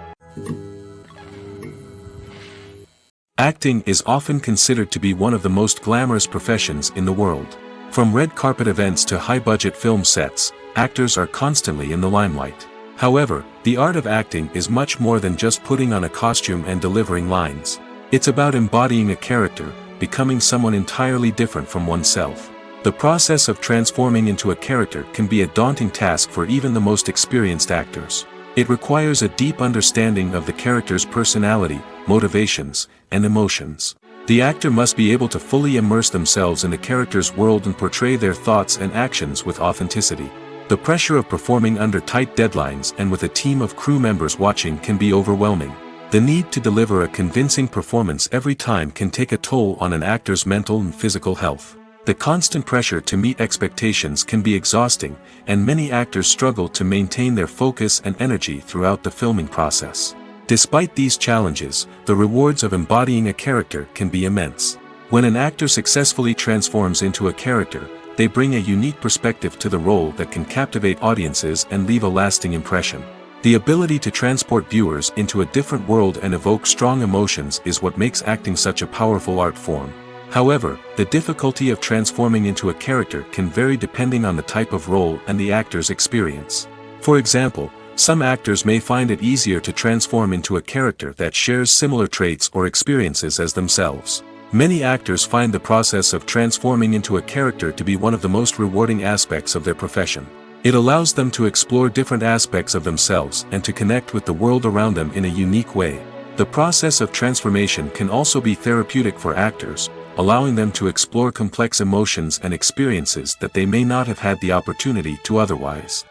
Acting is often considered to be one of the most glamorous professions in the world. From red carpet events to high-budget film sets, actors are constantly in the limelight. However, the art of acting is much more than just putting on a costume and delivering lines. It's about embodying a character, becoming someone entirely different from oneself. The process of transforming into a character can be a daunting task for even the most experienced actors. It requires a deep understanding of the character's personality, motivations, and emotions. The actor must be able to fully immerse themselves in the character's world and portray their thoughts and actions with authenticity. The pressure of performing under tight deadlines and with a team of crew members watching can be overwhelming. The need to deliver a convincing performance every time can take a toll on an actor's mental and physical health. The constant pressure to meet expectations can be exhausting, and many actors struggle to maintain their focus and energy throughout the filming process. Despite these challenges, the rewards of embodying a character can be immense. When an actor successfully transforms into a character, they bring a unique perspective to the role that can captivate audiences and leave a lasting impression. The ability to transport viewers into a different world and evoke strong emotions is what makes acting such a powerful art form. However, the difficulty of transforming into a character can vary depending on the type of role and the actor's experience. For example, some actors may find it easier to transform into a character that shares similar traits or experiences as themselves. Many actors find the process of transforming into a character to be one of the most rewarding aspects of their profession. It allows them to explore different aspects of themselves and to connect with the world around them in a unique way. The process of transformation can also be therapeutic for actors, allowing them to explore complex emotions and experiences that they may not have had the opportunity to otherwise.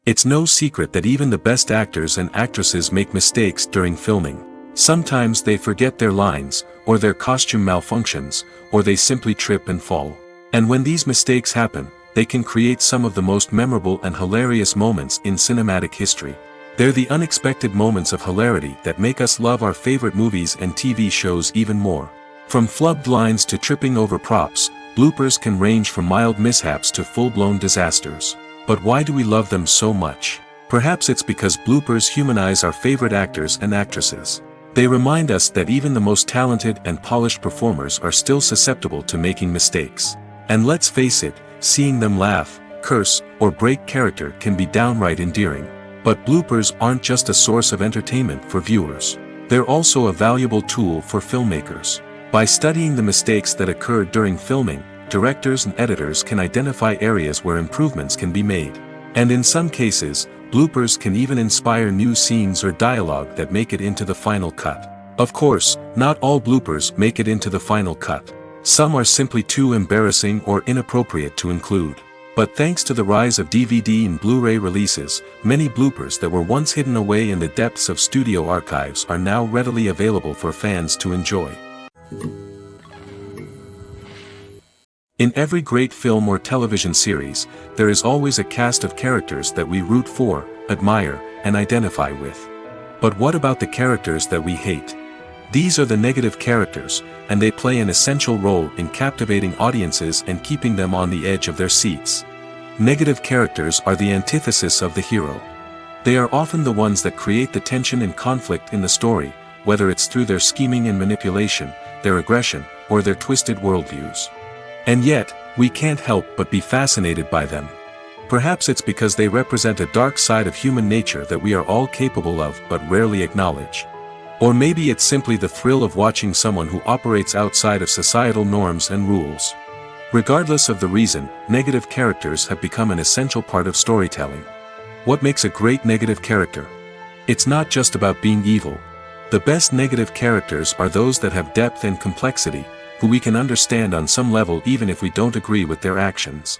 It's no secret that even the best actors and actresses make mistakes during filming. Sometimes they forget their lines, or their costume malfunctions, or they simply trip and fall. And when these mistakes happen, they can create some of the most memorable and hilarious moments in cinematic history. They're the unexpected moments of hilarity that make us love our favorite movies and TV shows even more. From flubbed lines to tripping over props, bloopers can range from mild mishaps to full-blown disasters. But why do we love them so much? Perhaps it's because bloopers humanize our favorite actors and actresses. They remind us that even the most talented and polished performers are still susceptible to making mistakes. And let's face it, seeing them laugh, curse, or break character can be downright endearing. But bloopers aren't just a source of entertainment for viewers. They're also a valuable tool for filmmakers. By studying the mistakes that occurred during filming, directors and editors can identify areas where improvements can be made. And in some cases, bloopers can even inspire new scenes or dialogue that make it into the final cut. Of course, not all bloopers make it into the final cut. Some are simply too embarrassing or inappropriate to include. But thanks to the rise of DVD and Blu-ray releases, many bloopers that were once hidden away in the depths of studio archives are now readily available for fans to enjoy. In every great film or television series, there is always a cast of characters that we root for, admire, and identify with. But what about the characters that we hate? These are the negative characters, and they play an essential role in captivating audiences and keeping them on the edge of their seats. Negative characters are the antithesis of the hero. They are often the ones that create the tension and conflict in the story, whether it's through their scheming and manipulation, their aggression, or their twisted worldviews. And yet, we can't help but be fascinated by them. Perhaps it's because they represent a dark side of human nature that we are all capable of but rarely acknowledge. Or maybe it's simply the thrill of watching someone who operates outside of societal norms and rules. Regardless of the reason, negative characters have become an essential part of storytelling. What makes a great negative character? It's not just about being evil. The best negative characters are those that have depth and complexity, who we can understand on some level even if we don't agree with their actions.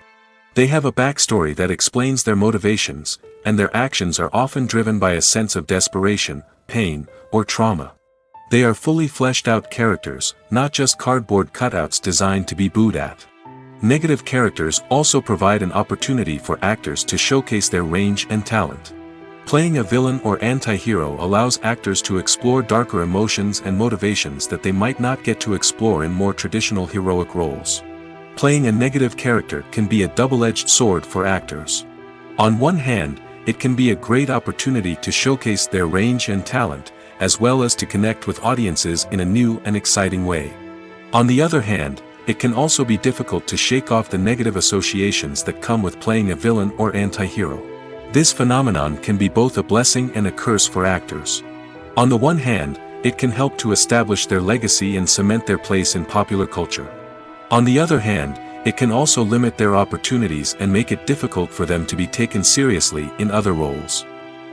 They have a backstory that explains their motivations, and their actions are often driven by a sense of desperation, pain, or trauma. They are fully fleshed out characters, not just cardboard cutouts designed to be booed at. Negative characters also provide an opportunity for actors to showcase their range and talent. Playing a villain or anti-hero allows actors to explore darker emotions and motivations that they might not get to explore in more traditional heroic roles. Playing a negative character can be a double-edged sword for actors. On one hand, it can be a great opportunity to showcase their range and talent, as well as to connect with audiences in a new and exciting way. On the other hand, it can also be difficult to shake off the negative associations that come with playing a villain or anti-hero. This phenomenon can be both a blessing and a curse for actors. On the one hand, it can help to establish their legacy and cement their place in popular culture. On the other hand, it can also limit their opportunities and make it difficult for them to be taken seriously in other roles.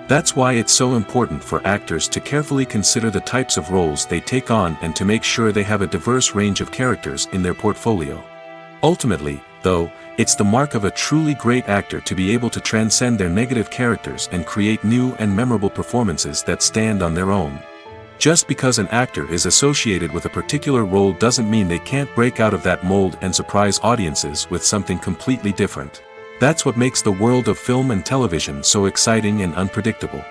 That's why it's so important for actors to carefully consider the types of roles they take on and to make sure they have a diverse range of characters in their portfolio. Ultimately, though, it's the mark of a truly great actor to be able to transcend their negative characters and create new and memorable performances that stand on their own. Just because an actor is associated with a particular role doesn't mean they can't break out of that mold and surprise audiences with something completely different. That's what makes the world of film and television so exciting and unpredictable.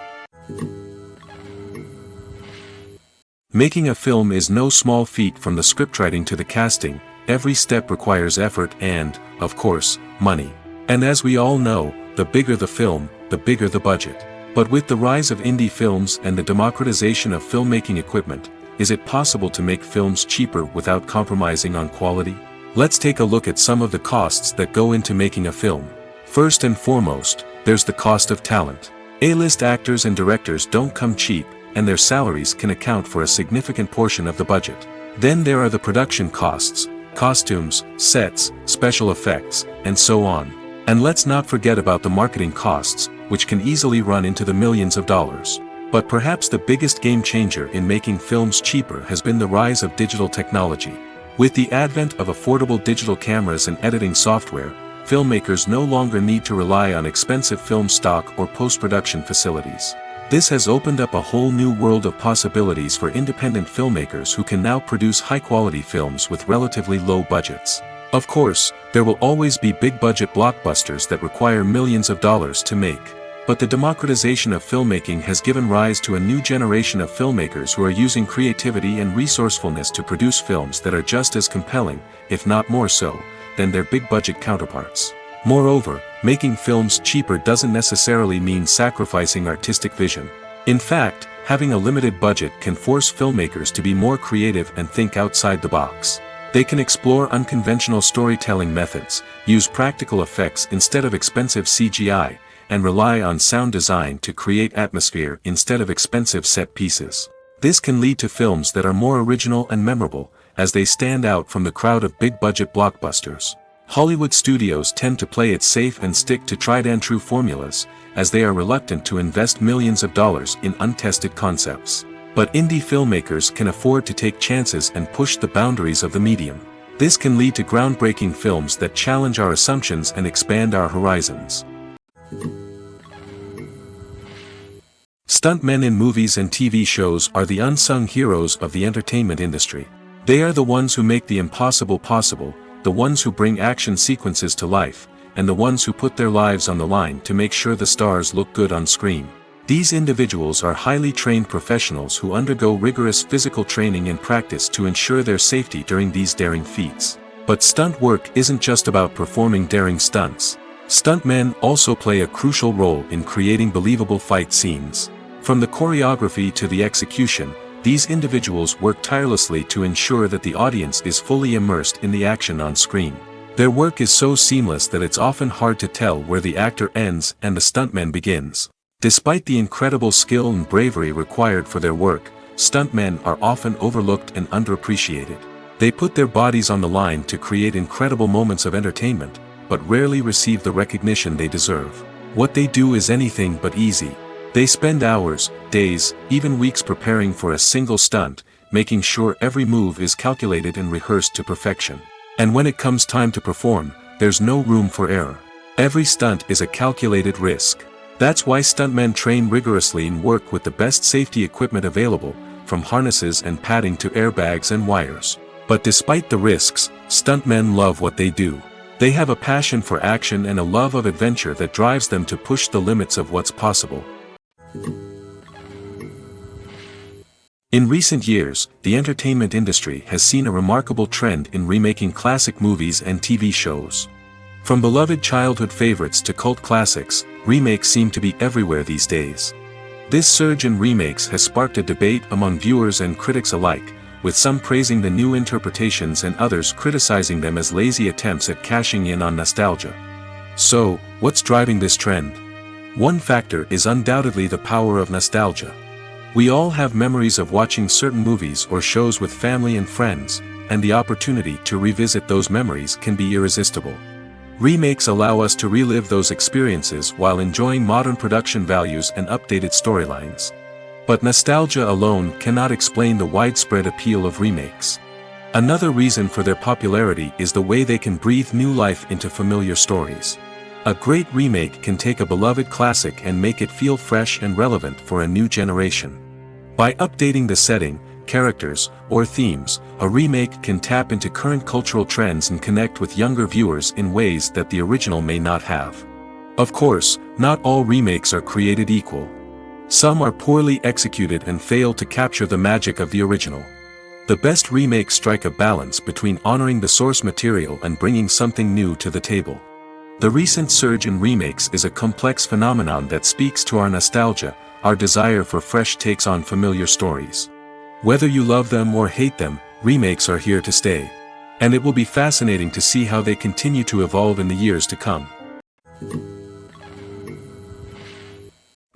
Making a film is no small feat. From the scriptwriting to the casting, every step requires effort and, of course, money. And as we all know, the bigger the film, the bigger the budget. But with the rise of indie films and the democratization of filmmaking equipment, is it possible to make films cheaper without compromising on quality? Let's take a look at some of the costs that go into making a film. First and foremost, there's the cost of talent. A-list actors and directors don't come cheap, and their salaries can account for a significant portion of the budget. Then there are the production costs, costumes, sets, special effects, and so on. And let's not forget about the marketing costs, which can easily run into the millions of dollars. But perhaps the biggest game changer in making films cheaper has been the rise of digital technology. With the advent of affordable digital cameras and editing software, filmmakers no longer need to rely on expensive film stock or post-production facilities. This has opened up a whole new world of possibilities for independent filmmakers who can now produce high-quality films with relatively low budgets. Of course, there will always be big-budget blockbusters that require millions of dollars to make. But the democratization of filmmaking has given rise to a new generation of filmmakers who are using creativity and resourcefulness to produce films that are just as compelling, if not more so, than their big-budget counterparts. Moreover, making films cheaper doesn't necessarily mean sacrificing artistic vision. In fact, having a limited budget can force filmmakers to be more creative and think outside the box. They can explore unconventional storytelling methods, use practical effects instead of expensive CGI, and rely on sound design to create atmosphere instead of expensive set pieces. This can lead to films that are more original and memorable, as they stand out from the crowd of big-budget blockbusters. Hollywood studios tend to play it safe and stick to tried-and-true formulas, as they are reluctant to invest millions of dollars in untested concepts. But indie filmmakers can afford to take chances and push the boundaries of the medium. This can lead to groundbreaking films that challenge our assumptions and expand our horizons. Stuntmen in movies and TV shows are the unsung heroes of the entertainment industry. They are the ones who make the impossible possible, the ones who bring action sequences to life, and the ones who put their lives on the line to make sure the stars look good on screen. These individuals are highly trained professionals who undergo rigorous physical training and practice to ensure their safety during these daring feats. But stunt work isn't just about performing daring stunts. Stuntmen also play a crucial role in creating believable fight scenes. From the choreography to the execution, these individuals work tirelessly to ensure that the audience is fully immersed in the action on screen. Their work is so seamless that it's often hard to tell where the actor ends and the stuntman begins. Despite the incredible skill and bravery required for their work, stuntmen are often overlooked and underappreciated. They put their bodies on the line to create incredible moments of entertainment, but rarely receive the recognition they deserve. What they do is anything but easy. They spend hours, days, even weeks preparing for a single stunt, making sure every move is calculated and rehearsed to perfection. And when it comes time to perform, there's no room for error. Every stunt is a calculated risk. That's why stuntmen train rigorously and work with the best safety equipment available, from harnesses and padding to airbags and wires. But despite the risks, stuntmen love what they do. They have a passion for action and a love of adventure that drives them to push the limits of what's possible. In recent years, the entertainment industry has seen a remarkable trend in remaking classic movies and TV shows. From beloved childhood favorites to cult classics, remakes seem to be everywhere these days. This surge in remakes has sparked a debate among viewers and critics alike, with some praising the new interpretations and others criticizing them as lazy attempts at cashing in on nostalgia. So, what's driving this trend? One factor is undoubtedly the power of nostalgia. We all have memories of watching certain movies or shows with family and friends, and the opportunity to revisit those memories can be irresistible. Remakes allow us to relive those experiences while enjoying modern production values and updated storylines. But nostalgia alone cannot explain the widespread appeal of remakes. Another reason for their popularity is the way they can breathe new life into familiar stories. A great remake can take a beloved classic and make it feel fresh and relevant for a new generation. By updating the setting, characters, or themes, a remake can tap into current cultural trends and connect with younger viewers in ways that the original may not have. Of course, not all remakes are created equal. Some are poorly executed and fail to capture the magic of the original. The best remakes strike a balance between honoring the source material and bringing something new to the table. The recent surge in remakes is a complex phenomenon that speaks to our nostalgia, our desire for fresh takes on familiar stories. Whether you love them or hate them, remakes are here to stay. And it will be fascinating to see how they continue to evolve in the years to come.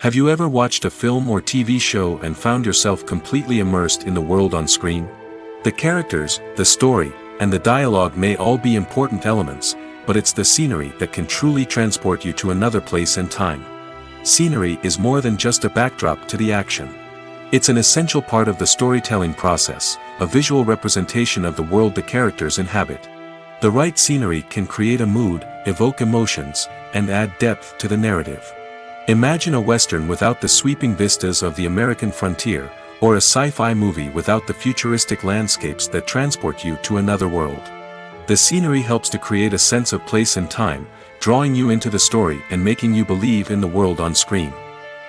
Have you ever watched a film or TV show and found yourself completely immersed in the world on screen? The characters, the story, and the dialogue may all be important elements, but it's the scenery that can truly transport you to another place and time. Scenery is more than just a backdrop to the action. It's an essential part of the storytelling process, a visual representation of the world the characters inhabit. The right scenery can create a mood, evoke emotions, and add depth to the narrative. Imagine a Western without the sweeping vistas of the American frontier, or a sci-fi movie without the futuristic landscapes that transport you to another world. The scenery helps to create a sense of place and time, drawing you into the story and making you believe in the world on screen.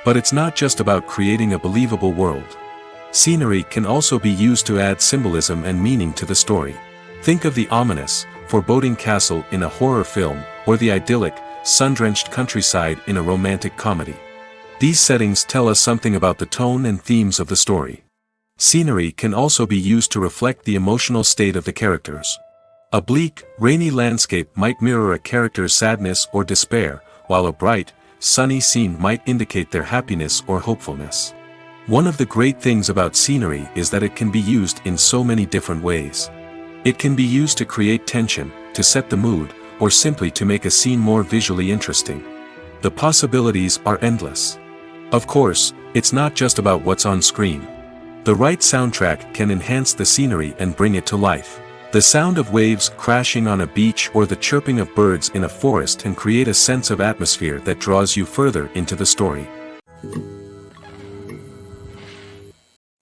But it's not just about creating a believable world. Scenery can also be used to add symbolism and meaning to the story. Think of the ominous, foreboding castle in a horror film, or the idyllic, sun-drenched countryside in a romantic comedy. These settings tell us something about the tone and themes of the story. Scenery can also be used to reflect the emotional state of the characters. A bleak, rainy landscape might mirror a character's sadness or despair, while a bright, sunny scene might indicate their happiness or hopefulness. One of the great things about scenery is that it can be used in so many different ways. It can be used to create tension, to set the mood, or simply to make a scene more visually interesting. The possibilities are endless. Of course, it's not just about what's on screen. The right soundtrack can enhance the scenery and bring it to life. The sound of waves crashing on a beach or the chirping of birds in a forest can create a sense of atmosphere that draws you further into the story.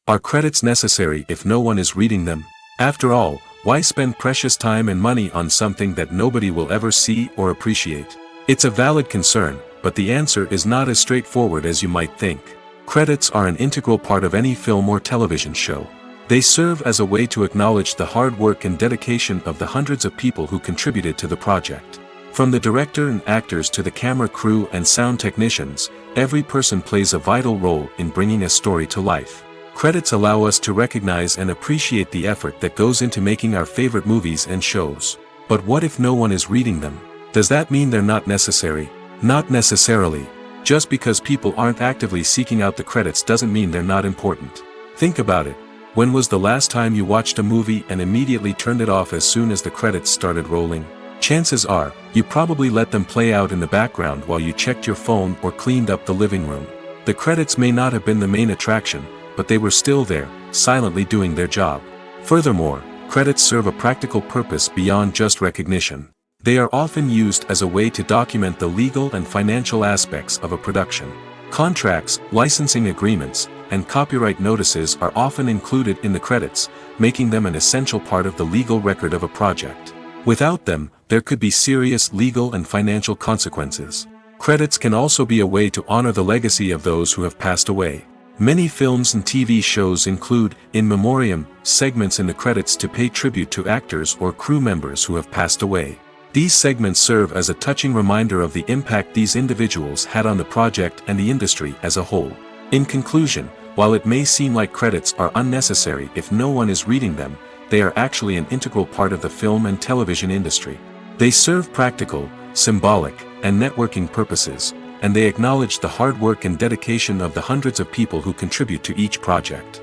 Are credits necessary if no one is reading them? After all, why spend precious time and money on something that nobody will ever see or appreciate? It's a valid concern, but the answer is not as straightforward as you might think. Credits are an integral part of any film or television show. They serve as a way to acknowledge the hard work and dedication of the hundreds of people who contributed to the project. From the director and actors to the camera crew and sound technicians, every person plays a vital role in bringing a story to life. Credits allow us to recognize and appreciate the effort that goes into making our favorite movies and shows. But what if no one is reading them? Does that mean they're not necessary? Not necessarily. Just because people aren't actively seeking out the credits doesn't mean they're not important. Think about it. When was the last time you watched a movie and immediately turned it off as soon as the credits started rolling? Chances are, you probably let them play out in the background while you checked your phone or cleaned up the living room. The credits may not have been the main attraction, but they were still there, silently doing their job. Furthermore, credits serve a practical purpose beyond just recognition. They are often used as a way to document the legal and financial aspects of a production. Contracts, licensing agreements, and copyright notices are often included in the credits, making them an essential part of the legal record of a project. Without them, there could be serious legal and financial consequences. Credits can also be a way to honor the legacy of those who have passed away. Many films and TV shows include, in memoriam, segments in the credits to pay tribute to actors or crew members who have passed away. These segments serve as a touching reminder of the impact these individuals had on the project and the industry as a whole. In conclusion, while it may seem like credits are unnecessary if no one is reading them, they are actually an integral part of the film and television industry. They serve practical, symbolic, and networking purposes, and they acknowledge the hard work and dedication of the hundreds of people who contribute to each project.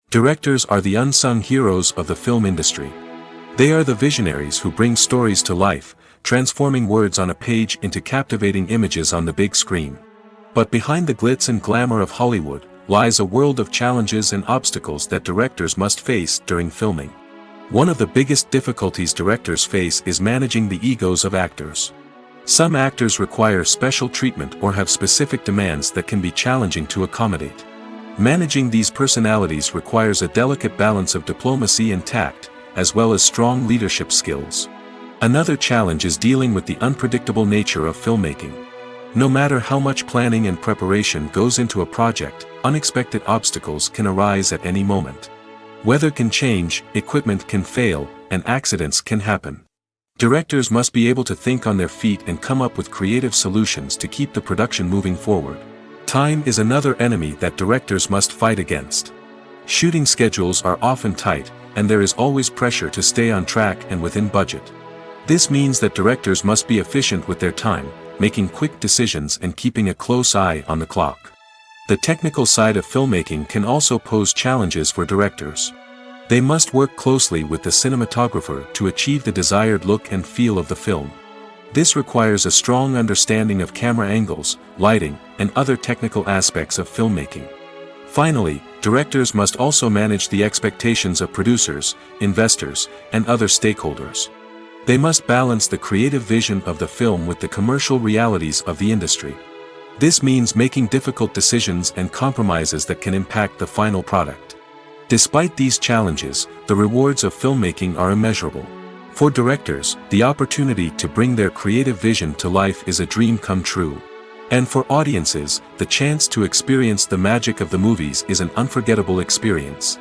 Directors are the unsung heroes of the film industry. They are the visionaries who bring stories to life, transforming words on a page into captivating images on the big screen. But behind the glitz and glamour of Hollywood, lies a world of challenges and obstacles that directors must face during filming. One of the biggest difficulties directors face is managing the egos of actors. Some actors require special treatment or have specific demands that can be challenging to accommodate. Managing these personalities requires a delicate balance of diplomacy and tact, as well as strong leadership skills. Another challenge is dealing with the unpredictable nature of filmmaking. No matter how much planning and preparation goes into a project, unexpected obstacles can arise at any moment. Weather can change, equipment can fail, and accidents can happen. Directors must be able to think on their feet and come up with creative solutions to keep the production moving forward. Time is another enemy that directors must fight against. Shooting schedules are often tight, and there is always pressure to stay on track and within budget. This means that directors must be efficient with their time, making quick decisions and keeping a close eye on the clock. The technical side of filmmaking can also pose challenges for directors. They must work closely with the cinematographer to achieve the desired look and feel of the film. This requires a strong understanding of camera angles, lighting, and other technical aspects of filmmaking. Finally, directors must also manage the expectations of producers, investors, and other stakeholders. They must balance the creative vision of the film with the commercial realities of the industry. This means making difficult decisions and compromises that can impact the final product. Despite these challenges, the rewards of filmmaking are immeasurable. For directors, the opportunity to bring their creative vision to life is a dream come true. And for audiences, the chance to experience the magic of the movies is an unforgettable experience.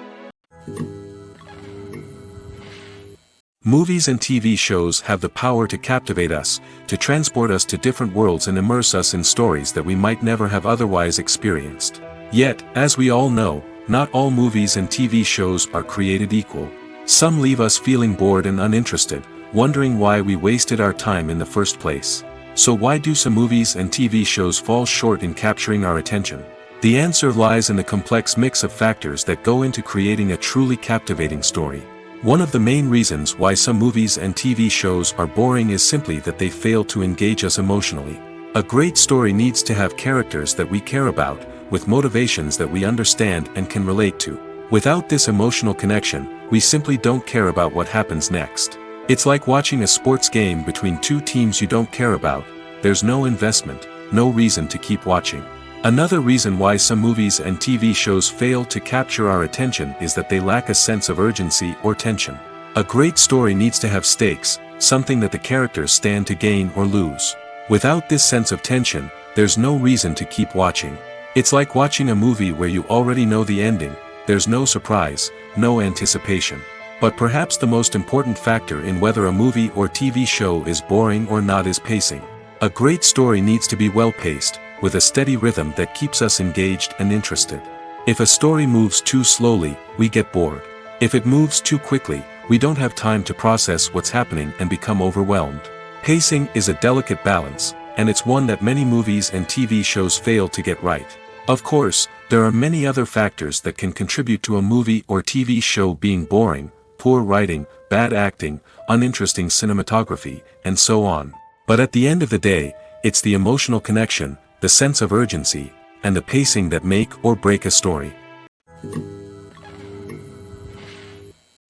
Movies and TV shows have the power to captivate us, to transport us to different worlds and immerse us in stories that we might never have otherwise experienced. Yet, as we all know, not all movies and TV shows are created equal. Some leave us feeling bored and uninterested, wondering why we wasted our time in the first place. So why do some movies and TV shows fall short in capturing our attention? The answer lies in the complex mix of factors that go into creating a truly captivating story. One of the main reasons why some movies and TV shows are boring is simply that they fail to engage us emotionally. A great story needs to have characters that we care about, with motivations that we understand and can relate to. Without this emotional connection, we simply don't care about what happens next. It's like watching a sports game between two teams you don't care about. There's no investment, no reason to keep watching. Another reason why some movies and TV shows fail to capture our attention is that they lack a sense of urgency or tension. A great story needs to have stakes, something that the characters stand to gain or lose. Without this sense of tension, there's no reason to keep watching. It's like watching a movie where you already know the ending. There's no surprise, no anticipation. But perhaps the most important factor in whether a movie or TV show is boring or not is pacing. A great story needs to be well-paced, with a steady rhythm that keeps us engaged and interested. If a story moves too slowly, we get bored. If it moves too quickly, we don't have time to process what's happening and become overwhelmed. Pacing is a delicate balance, and it's one that many movies and TV shows fail to get right. Of course, there are many other factors that can contribute to a movie or TV show being boring: poor writing, bad acting, uninteresting cinematography, and so on. But at the end of the day, it's the emotional connection, the sense of urgency, and the pacing that make or break a story.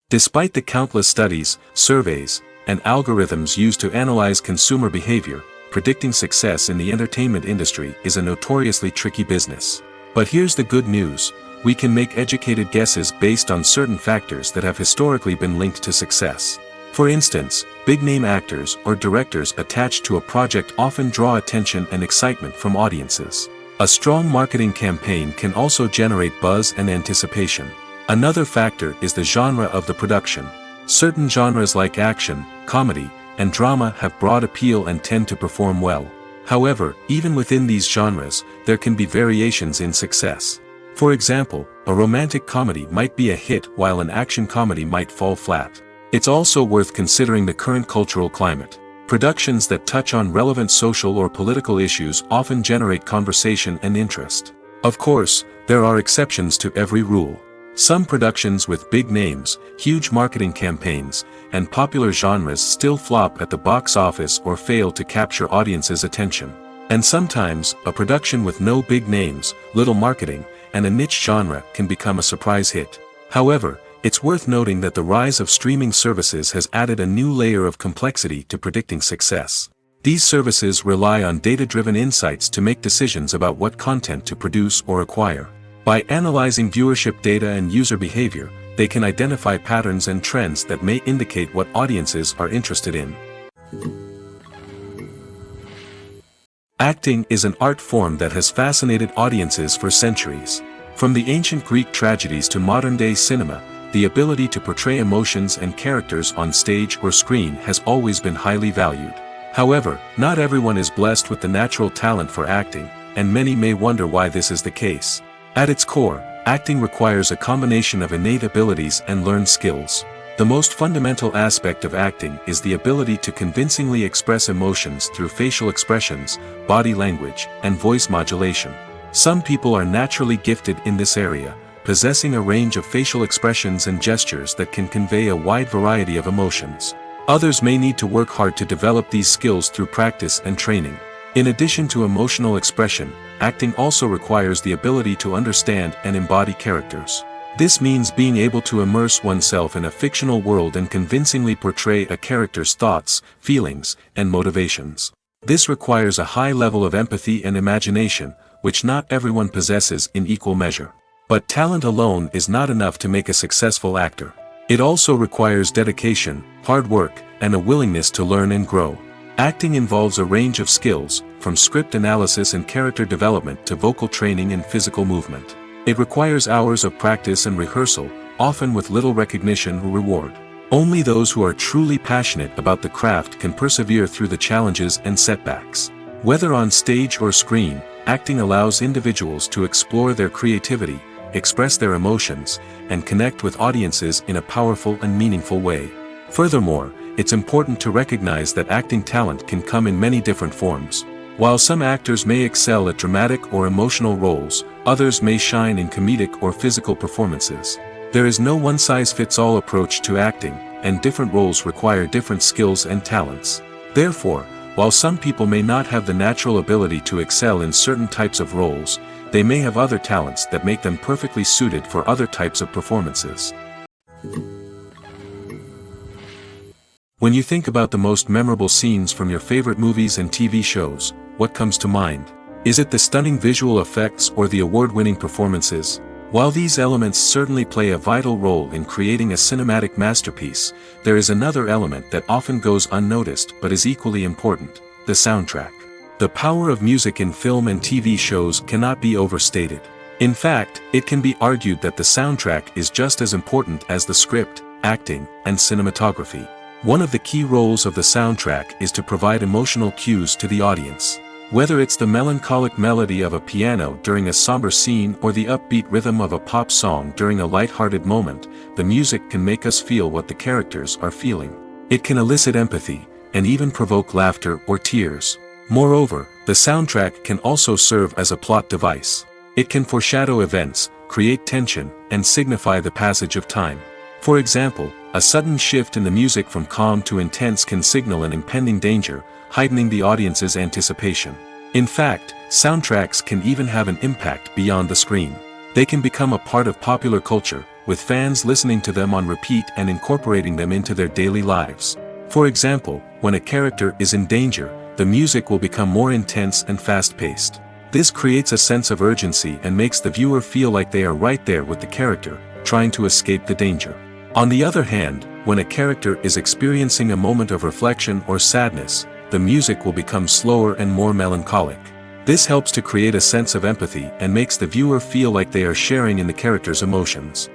Despite the countless studies, surveys, and algorithms used to analyze consumer behavior, predicting success in the entertainment industry is a notoriously tricky business. But here's the good news: we can make educated guesses based on certain factors that have historically been linked to success. For instance, big-name actors or directors attached to a project often draw attention and excitement from audiences. A strong marketing campaign can also generate buzz and anticipation. Another factor is the genre of the production. Certain genres like action, comedy, and drama have broad appeal and tend to perform well. However, even within these genres, there can be variations in success. For example, a romantic comedy might be a hit while an action comedy might fall flat. It's also worth considering the current cultural climate. Productions that touch on relevant social or political issues often generate conversation and interest. Of course, there are exceptions to every rule. Some productions with big names, huge marketing campaigns, and popular genres still flop at the box office or fail to capture audiences' attention. And sometimes, a production with no big names, little marketing, and a niche genre can become a surprise hit. However, it's worth noting that the rise of streaming services has added a new layer of complexity to predicting success. These services rely on data-driven insights to make decisions about what content to produce or acquire. By analyzing viewership data and user behavior, they can identify patterns and trends that may indicate what audiences are interested in. Acting is an art form that has fascinated audiences for centuries. From the ancient Greek tragedies to modern-day cinema, the ability to portray emotions and characters on stage or screen has always been highly valued. However, not everyone is blessed with the natural talent for acting, and many may wonder why this is the case. At its core, acting requires a combination of innate abilities and learned skills. The most fundamental aspect of acting is the ability to convincingly express emotions through facial expressions, body language, and voice modulation. Some people are naturally gifted in this area, possessing a range of facial expressions and gestures that can convey a wide variety of emotions. Others may need to work hard to develop these skills through practice and training. In addition to emotional expression, acting also requires the ability to understand and embody characters. This means being able to immerse oneself in a fictional world and convincingly portray a character's thoughts, feelings, and motivations. This requires a high level of empathy and imagination, which not everyone possesses in equal measure. But talent alone is not enough to make a successful actor. It also requires dedication, hard work, and a willingness to learn and grow. Acting involves a range of skills, from script analysis and character development to vocal training and physical movement. It requires hours of practice and rehearsal, often with little recognition or reward. Only those who are truly passionate about the craft can persevere through the challenges and setbacks. Whether on stage or screen, acting allows individuals to explore their creativity, express their emotions, and connect with audiences in a powerful and meaningful way. Furthermore, it's important to recognize that acting talent can come in many different forms. While some actors may excel at dramatic or emotional roles, others may shine in comedic or physical performances. There is no one-size-fits-all approach to acting, and different roles require different skills and talents. Therefore, while some people may not have the natural ability to excel in certain types of roles, they may have other talents that make them perfectly suited for other types of performances. When you think about the most memorable scenes from your favorite movies and TV shows, what comes to mind? Is it the stunning visual effects or the award-winning performances? While these elements certainly play a vital role in creating a cinematic masterpiece, there is another element that often goes unnoticed but is equally important: the soundtrack. The power of music in film and TV shows cannot be overstated. In fact, it can be argued that the soundtrack is just as important as the script, acting, and cinematography. One of the key roles of the soundtrack is to provide emotional cues to the audience. Whether it's the melancholic melody of a piano during a somber scene or the upbeat rhythm of a pop song during a light-hearted moment, the music can make us feel what the characters are feeling. It can elicit empathy, and even provoke laughter or tears. Moreover, the soundtrack can also serve as a plot device. It can foreshadow events, create tension, and signify the passage of time. For example, a sudden shift in the music from calm to intense can signal an impending danger, heightening the audience's anticipation. In fact, soundtracks can even have an impact beyond the screen. They can become a part of popular culture, with fans listening to them on repeat and incorporating them into their daily lives. For example, when a character is in danger, the music will become more intense and fast-paced. This creates a sense of urgency and makes the viewer feel like they are right there with the character, trying to escape the danger. On the other hand, when a character is experiencing a moment of reflection or sadness, the music will become slower and more melancholic. This helps to create a sense of empathy and makes the viewer feel like they are sharing in the character's emotions.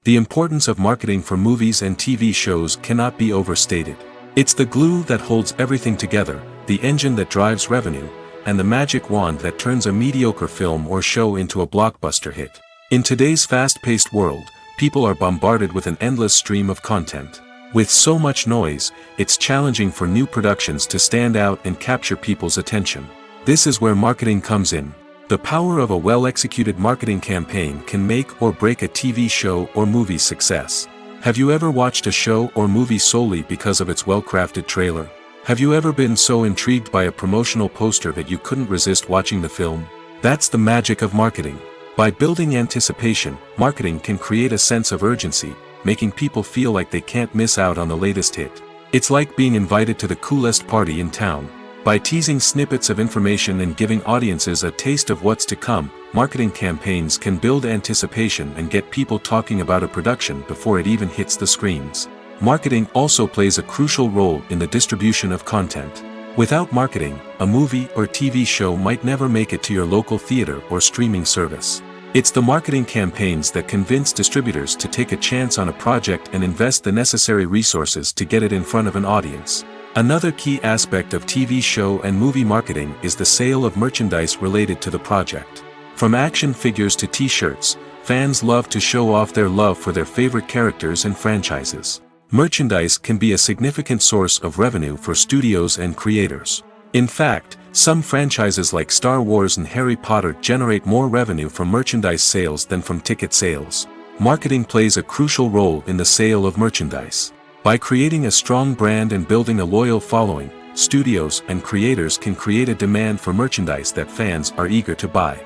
The importance of marketing for movies and TV shows cannot be overstated. It's the glue that holds everything together, the engine that drives revenue, and the magic wand that turns a mediocre film or show into a blockbuster hit. In today's fast-paced world, people are bombarded with an endless stream of content. With so much noise, it's challenging for new productions to stand out and capture people's attention. This is where marketing comes in. The power of a well-executed marketing campaign can make or break a TV show or movie's success. Have you ever watched a show or movie solely because of its well-crafted trailer? Have you ever been so intrigued by a promotional poster that you couldn't resist watching the film? That's the magic of marketing. By building anticipation, marketing can create a sense of urgency, making people feel like they can't miss out on the latest hit. It's like being invited to the coolest party in town. By teasing snippets of information and giving audiences a taste of what's to come, marketing campaigns can build anticipation and get people talking about a production before it even hits the screens. Marketing also plays a crucial role in the distribution of content. Without marketing, a movie or TV show might never make it to your local theater or streaming service. It's the marketing campaigns that convince distributors to take a chance on a project and invest the necessary resources to get it in front of an audience. Another key aspect of TV show and movie marketing is the sale of merchandise related to the project. From action figures to t-shirts, fans love to show off their love for their favorite characters and franchises. Merchandise can be a significant source of revenue for studios and creators. In fact, some franchises like Star Wars and Harry Potter generate more revenue from merchandise sales than from ticket sales. Marketing plays a crucial role in the sale of merchandise. By creating a strong brand and building a loyal following, studios and creators can create a demand for merchandise that fans are eager to buy.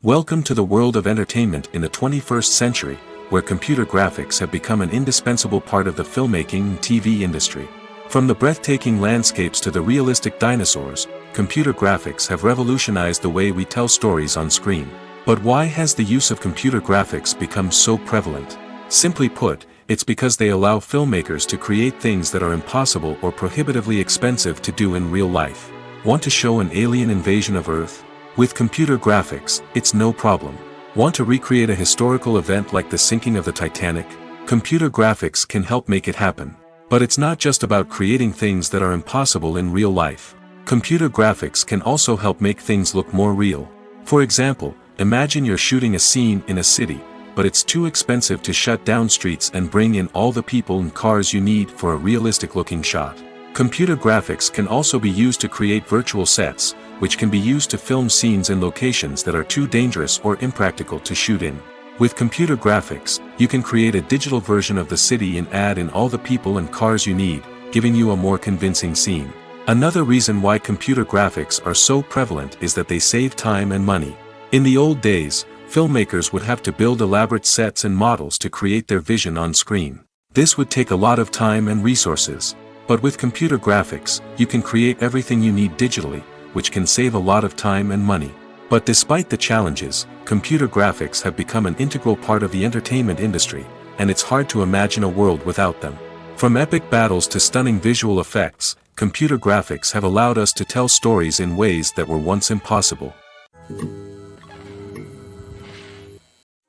Welcome to the world of entertainment in the 21st century, where computer graphics have become an indispensable part of the filmmaking and TV industry. From the breathtaking landscapes to the realistic dinosaurs, computer graphics have revolutionized the way we tell stories on screen. But why has the use of computer graphics become so prevalent? Simply put, it's because they allow filmmakers to create things that are impossible or prohibitively expensive to do in real life. Want to show an alien invasion of Earth? With computer graphics, it's no problem. Want to recreate a historical event like the sinking of the Titanic? Computer graphics can help make it happen. But it's not just about creating things that are impossible in real life. Computer graphics can also help make things look more real. For example, imagine you're shooting a scene in a city, but it's too expensive to shut down streets and bring in all the people and cars you need for a realistic-looking shot. Computer graphics can also be used to create virtual sets, which can be used to film scenes in locations that are too dangerous or impractical to shoot in. With computer graphics, you can create a digital version of the city and add in all the people and cars you need, giving you a more convincing scene. Another reason why computer graphics are so prevalent is that they save time and money. In the old days, filmmakers would have to build elaborate sets and models to create their vision on screen. This would take a lot of time and resources. But with computer graphics, you can create everything you need digitally, which can save a lot of time and money. But despite the challenges, computer graphics have become an integral part of the entertainment industry, and it's hard to imagine a world without them. From epic battles to stunning visual effects, computer graphics have allowed us to tell stories in ways that were once impossible.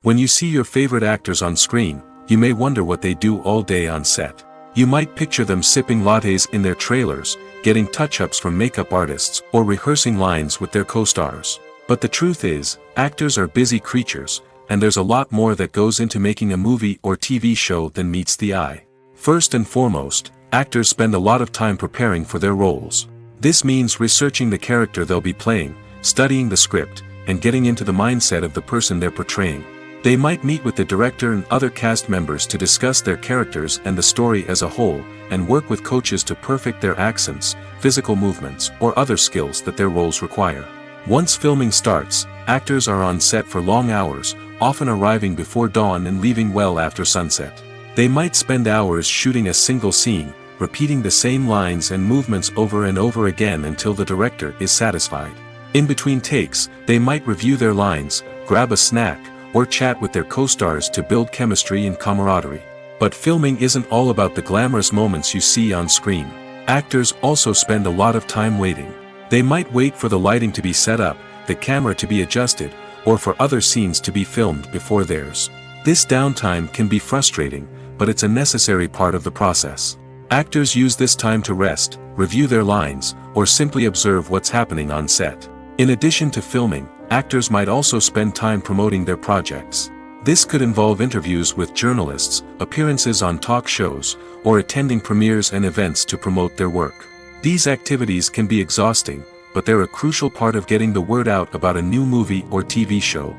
When you see your favorite actors on screen, you may wonder what they do all day on set. You might picture them sipping lattes in their trailers, getting touch-ups from makeup artists, or rehearsing lines with their co-stars. But the truth is, actors are busy creatures, and there's a lot more that goes into making a movie or TV show than meets the eye. First and foremost, actors spend a lot of time preparing for their roles. This means researching the character they'll be playing, studying the script, and getting into the mindset of the person they're portraying. They might meet with the director and other cast members to discuss their characters and the story as a whole, and work with coaches to perfect their accents, physical movements, or other skills that their roles require. Once filming starts, actors are on set for long hours, often arriving before dawn and leaving well after sunset. They might spend hours shooting a single scene, repeating the same lines and movements over and over again until the director is satisfied. In between takes, they might review their lines, grab a snack, or chat with their co-stars to build chemistry and camaraderie. But filming isn't all about the glamorous moments you see on screen. Actors also spend a lot of time waiting. They might wait for the lighting to be set up, the camera to be adjusted, or for other scenes to be filmed before theirs. This downtime can be frustrating, but it's a necessary part of the process. Actors use this time to rest, review their lines, or simply observe what's happening on set. In addition to filming, actors might also spend time promoting their projects. This could involve interviews with journalists, appearances on talk shows, or attending premieres and events to promote their work. These activities can be exhausting, but they're a crucial part of getting the word out about a new movie or TV show.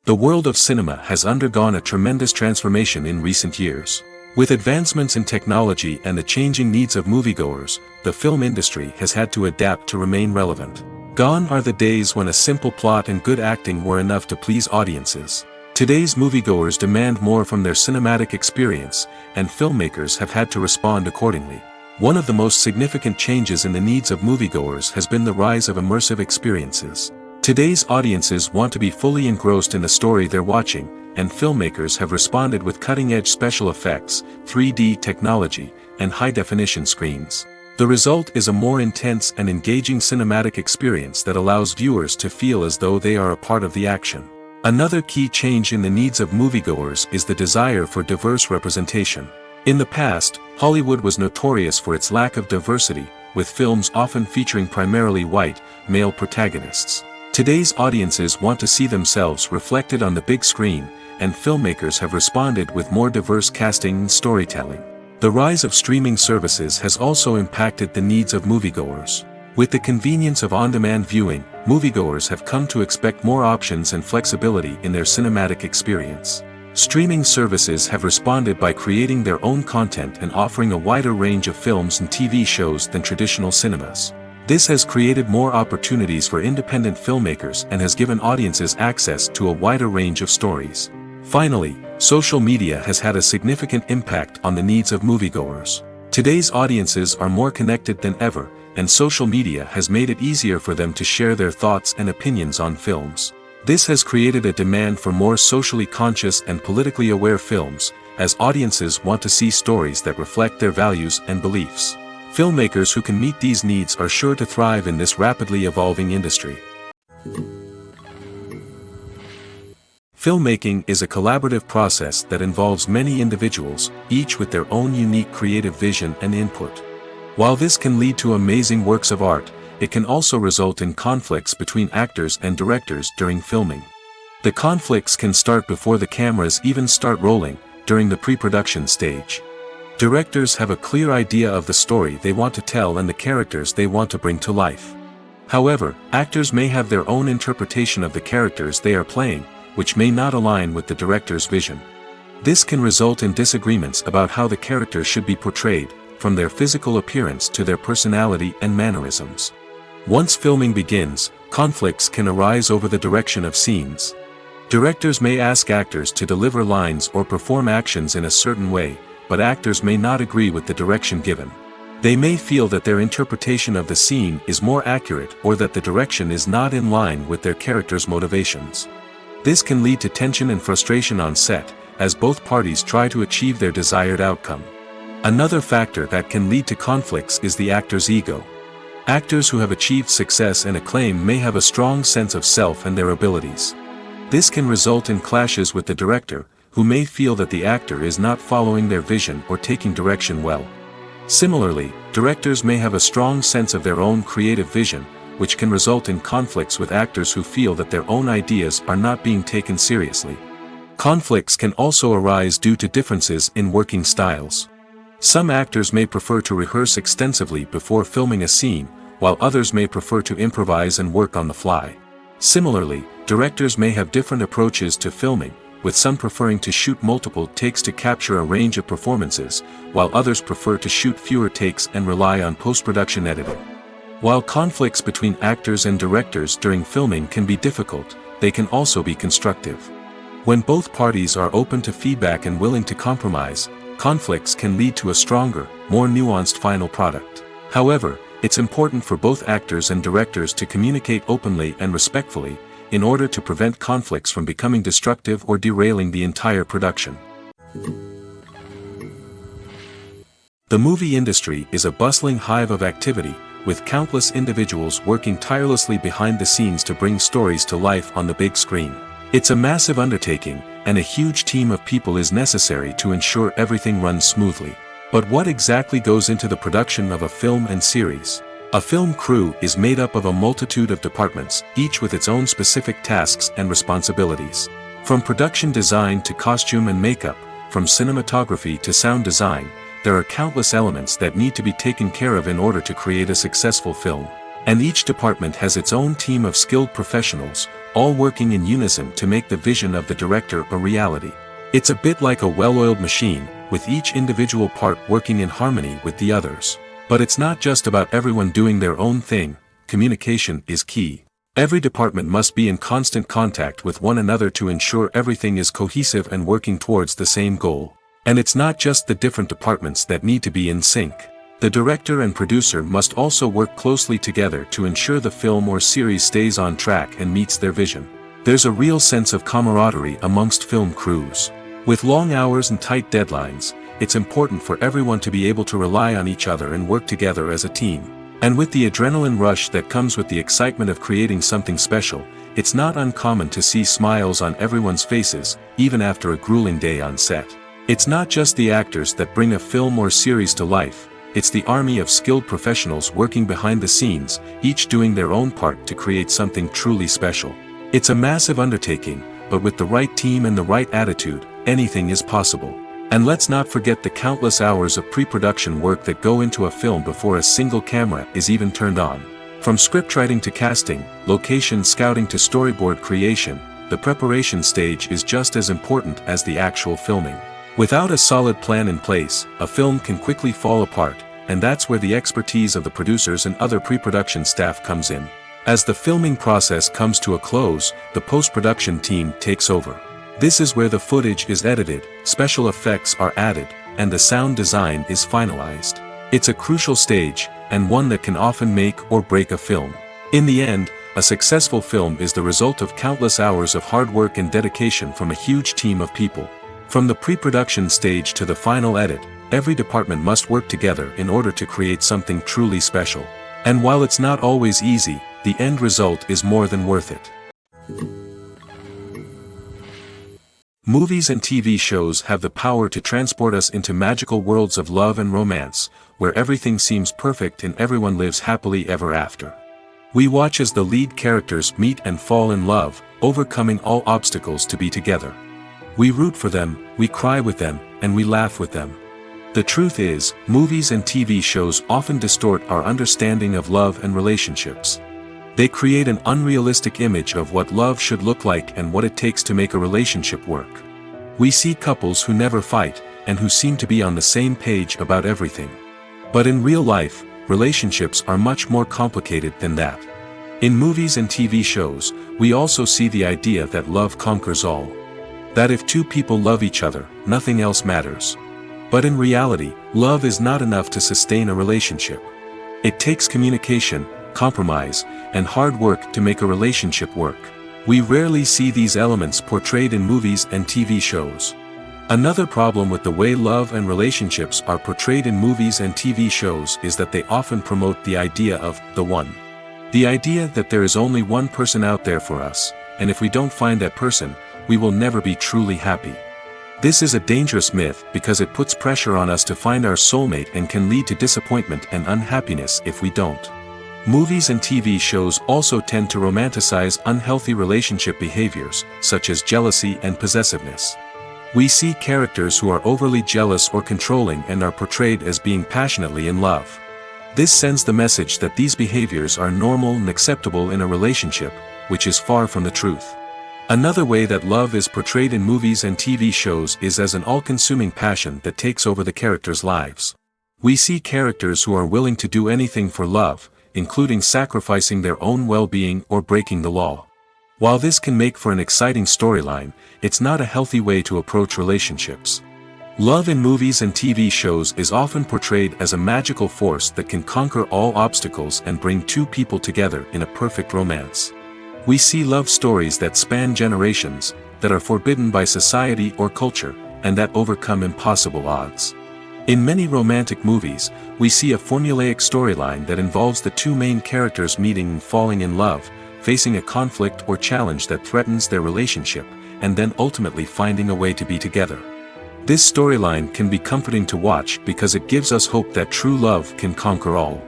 The world of cinema has undergone a tremendous transformation in recent years. With advancements in technology and the changing needs of moviegoers, the film industry has had to adapt to remain relevant. Gone are the days when a simple plot and good acting were enough to please audiences. Today's moviegoers demand more from their cinematic experience, and filmmakers have had to respond accordingly. One of the most significant changes in the needs of moviegoers has been the rise of immersive experiences. Today's audiences want to be fully engrossed in the story they're watching, and filmmakers have responded with cutting-edge special effects, 3D technology, and high-definition screens. The result is a more intense and engaging cinematic experience that allows viewers to feel as though they are a part of the action. Another key change in the needs of moviegoers is the desire for diverse representation. In the past, Hollywood was notorious for its lack of diversity, with films often featuring primarily white, male protagonists. Today's audiences want to see themselves reflected on the big screen, and filmmakers have responded with more diverse casting and storytelling. The rise of streaming services has also impacted the needs of moviegoers. With the convenience of on-demand viewing, moviegoers have come to expect more options and flexibility in their cinematic experience. Streaming services have responded by creating their own content and offering a wider range of films and TV shows than traditional cinemas. This has created more opportunities for independent filmmakers and has given audiences access to a wider range of stories. Finally, social media has had a significant impact on the needs of moviegoers. Today's audiences are more connected than ever, and social media has made it easier for them to share their thoughts and opinions on films. This has created a demand for more socially conscious and politically aware films, as audiences want to see stories that reflect their values and beliefs. Filmmakers who can meet these needs are sure to thrive in this rapidly evolving industry. Filmmaking is a collaborative process that involves many individuals, each with their own unique creative vision and input. While this can lead to amazing works of art, it can also result in conflicts between actors and directors during filming. The conflicts can start before the cameras even start rolling, during the pre-production stage. Directors have a clear idea of the story they want to tell and the characters they want to bring to life. However, actors may have their own interpretation of the characters they are playing, which may not align with the director's vision. This can result in disagreements about how the character should be portrayed, from their physical appearance to their personality and mannerisms. Once filming begins, conflicts can arise over the direction of scenes. Directors may ask actors to deliver lines or perform actions in a certain way, but actors may not agree with the direction given. They may feel that their interpretation of the scene is more accurate or that the direction is not in line with their character's motivations. This can lead to tension and frustration on set, as both parties try to achieve their desired outcome. Another factor that can lead to conflicts is the actor's ego. Actors who have achieved success and acclaim may have a strong sense of self and their abilities. This can result in clashes with the director, who may feel that the actor is not following their vision or taking direction well. Similarly, directors may have a strong sense of their own creative vision, which can result in conflicts with actors who feel that their own ideas are not being taken seriously. Conflicts can also arise due to differences in working styles. Some actors may prefer to rehearse extensively before filming a scene, while others may prefer to improvise and work on the fly. Similarly, directors may have different approaches to filming, with some preferring to shoot multiple takes to capture a range of performances, while others prefer to shoot fewer takes and rely on post-production editing. While conflicts between actors and directors during filming can be difficult, they can also be constructive. When both parties are open to feedback and willing to compromise, conflicts can lead to a stronger, more nuanced final product. However, it's important for both actors and directors to communicate openly and respectfully, in order to prevent conflicts from becoming destructive or derailing the entire production. The movie industry is a bustling hive of activity, with countless individuals working tirelessly behind the scenes to bring stories to life on the big screen. It's a massive undertaking, and a huge team of people is necessary to ensure everything runs smoothly. But what exactly goes into the production of a film and series? A film crew is made up of a multitude of departments, each with its own specific tasks and responsibilities. From production design to costume and makeup, from cinematography to sound design, there are countless elements that need to be taken care of in order to create a successful film. And each department has its own team of skilled professionals, all working in unison to make the vision of the director a reality. It's a bit like a well-oiled machine, with each individual part working in harmony with the others. But it's not just about everyone doing their own thing. Communication is key. Every department must be in constant contact with one another to ensure everything is cohesive and working towards the same goal. And it's not just the different departments that need to be in sync. The director and producer must also work closely together to ensure the film or series stays on track and meets their vision. There's a real sense of camaraderie amongst film crews. With long hours and tight deadlines, it's important for everyone to be able to rely on each other and work together as a team. And with the adrenaline rush that comes with the excitement of creating something special, it's not uncommon to see smiles on everyone's faces, even after a grueling day on set. It's not just the actors that bring a film or series to life. It's the army of skilled professionals working behind the scenes, each doing their own part to create something truly special. It's a massive undertaking, but with the right team and the right attitude, anything is possible. And let's not forget the countless hours of pre-production work that go into a film before a single camera is even turned on. From scriptwriting to casting, location scouting to storyboard creation, the preparation stage is just as important as the actual filming. Without a solid plan in place, a film can quickly fall apart, and that's where the expertise of the producers and other pre-production staff comes in. As the filming process comes to a close, the post-production team takes over. This is where the footage is edited, special effects are added, and the sound design is finalized. It's a crucial stage, and one that can often make or break a film. In the end, a successful film is the result of countless hours of hard work and dedication from a huge team of people. From the pre-production stage to the final edit, every department must work together in order to create something truly special. And while it's not always easy, the end result is more than worth it. Movies and TV shows have the power to transport us into magical worlds of love and romance, where everything seems perfect and everyone lives happily ever after. We watch as the lead characters meet and fall in love, overcoming all obstacles to be together. We root for them, we cry with them, and we laugh with them. The truth is, movies and TV shows often distort our understanding of love and relationships. They create an unrealistic image of what love should look like and what it takes to make a relationship work. We see couples who never fight, and who seem to be on the same page about everything. But in real life, relationships are much more complicated than that. In movies and TV shows, we also see the idea that love conquers all. That if two people love each other, nothing else matters. But in reality, love is not enough to sustain a relationship. It takes communication, compromise, and hard work to make a relationship work. We rarely see these elements portrayed in movies and TV shows. Another problem with the way love and relationships are portrayed in movies and TV shows is that they often promote the idea of the one. The idea that there is only one person out there for us, and if we don't find that person, we will never be truly happy. This is a dangerous myth because it puts pressure on us to find our soulmate and can lead to disappointment and unhappiness if we don't. Movies and TV shows also tend to romanticize unhealthy relationship behaviors, such as jealousy and possessiveness. We see characters who are overly jealous or controlling and are portrayed as being passionately in love. This sends the message that these behaviors are normal and acceptable in a relationship, which is far from the truth. Another way that love is portrayed in movies and TV shows is as an all-consuming passion that takes over the characters' lives. We see characters who are willing to do anything for love, including sacrificing their own well-being or breaking the law. While this can make for an exciting storyline, it's not a healthy way to approach relationships. Love in movies and TV shows is often portrayed as a magical force that can conquer all obstacles and bring two people together in a perfect romance. We see love stories that span generations, that are forbidden by society or culture, and that overcome impossible odds. In many romantic movies, we see a formulaic storyline that involves the two main characters meeting and falling in love, facing a conflict or challenge that threatens their relationship, and then ultimately finding a way to be together. This storyline can be comforting to watch because it gives us hope that true love can conquer all.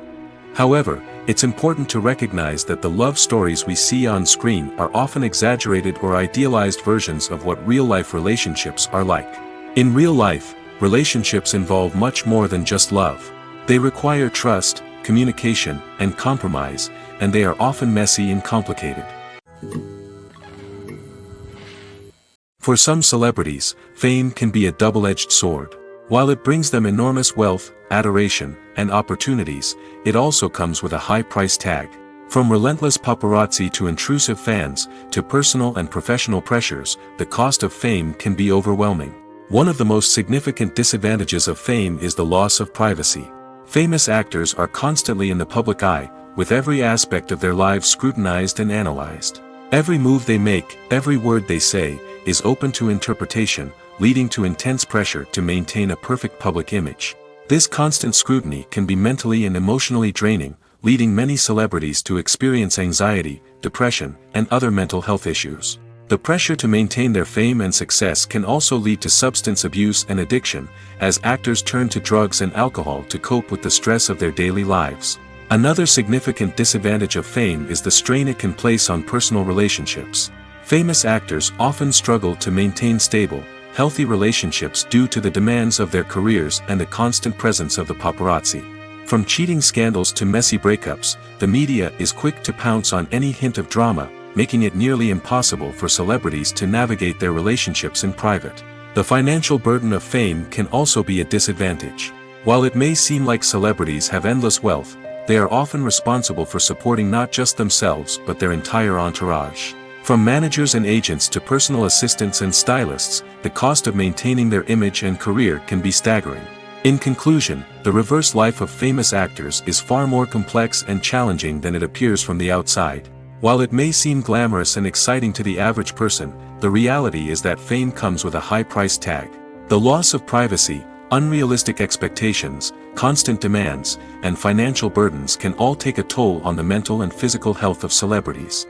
However, it's important to recognize that the love stories we see on screen are often exaggerated or idealized versions of what real-life relationships are like. In real life, relationships involve much more than just love. They require trust, communication, and compromise, and they are often messy and complicated. For some celebrities, fame can be a double-edged sword. While it brings them enormous wealth, adoration, and opportunities, it also comes with a high price tag. From relentless paparazzi to intrusive fans, to personal and professional pressures, the cost of fame can be overwhelming. One of the most significant disadvantages of fame is the loss of privacy. Famous actors are constantly in the public eye, with every aspect of their lives scrutinized and analyzed. Every move they make, every word they say, is open to interpretation, leading to intense pressure to maintain a perfect public image. This constant scrutiny can be mentally and emotionally draining, leading many celebrities to experience anxiety, depression, and other mental health issues. The pressure to maintain their fame and success can also lead to substance abuse and addiction, as actors turn to drugs and alcohol to cope with the stress of their daily lives. Another significant disadvantage of fame is the strain it can place on personal relationships. Famous actors often struggle to maintain stable, healthy relationships due to the demands of their careers and the constant presence of the paparazzi. From cheating scandals to messy breakups, the media is quick to pounce on any hint of drama, making it nearly impossible for celebrities to navigate their relationships in private. The financial burden of fame can also be a disadvantage. While it may seem like celebrities have endless wealth, they are often responsible for supporting not just themselves but their entire entourage. From managers and agents to personal assistants and stylists, the cost of maintaining their image and career can be staggering. In conclusion, the reverse life of famous actors is far more complex and challenging than it appears from the outside. While it may seem glamorous and exciting to the average person, the reality is that fame comes with a high price tag. The loss of privacy, unrealistic expectations, constant demands, and financial burdens can all take a toll on the mental and physical health of celebrities.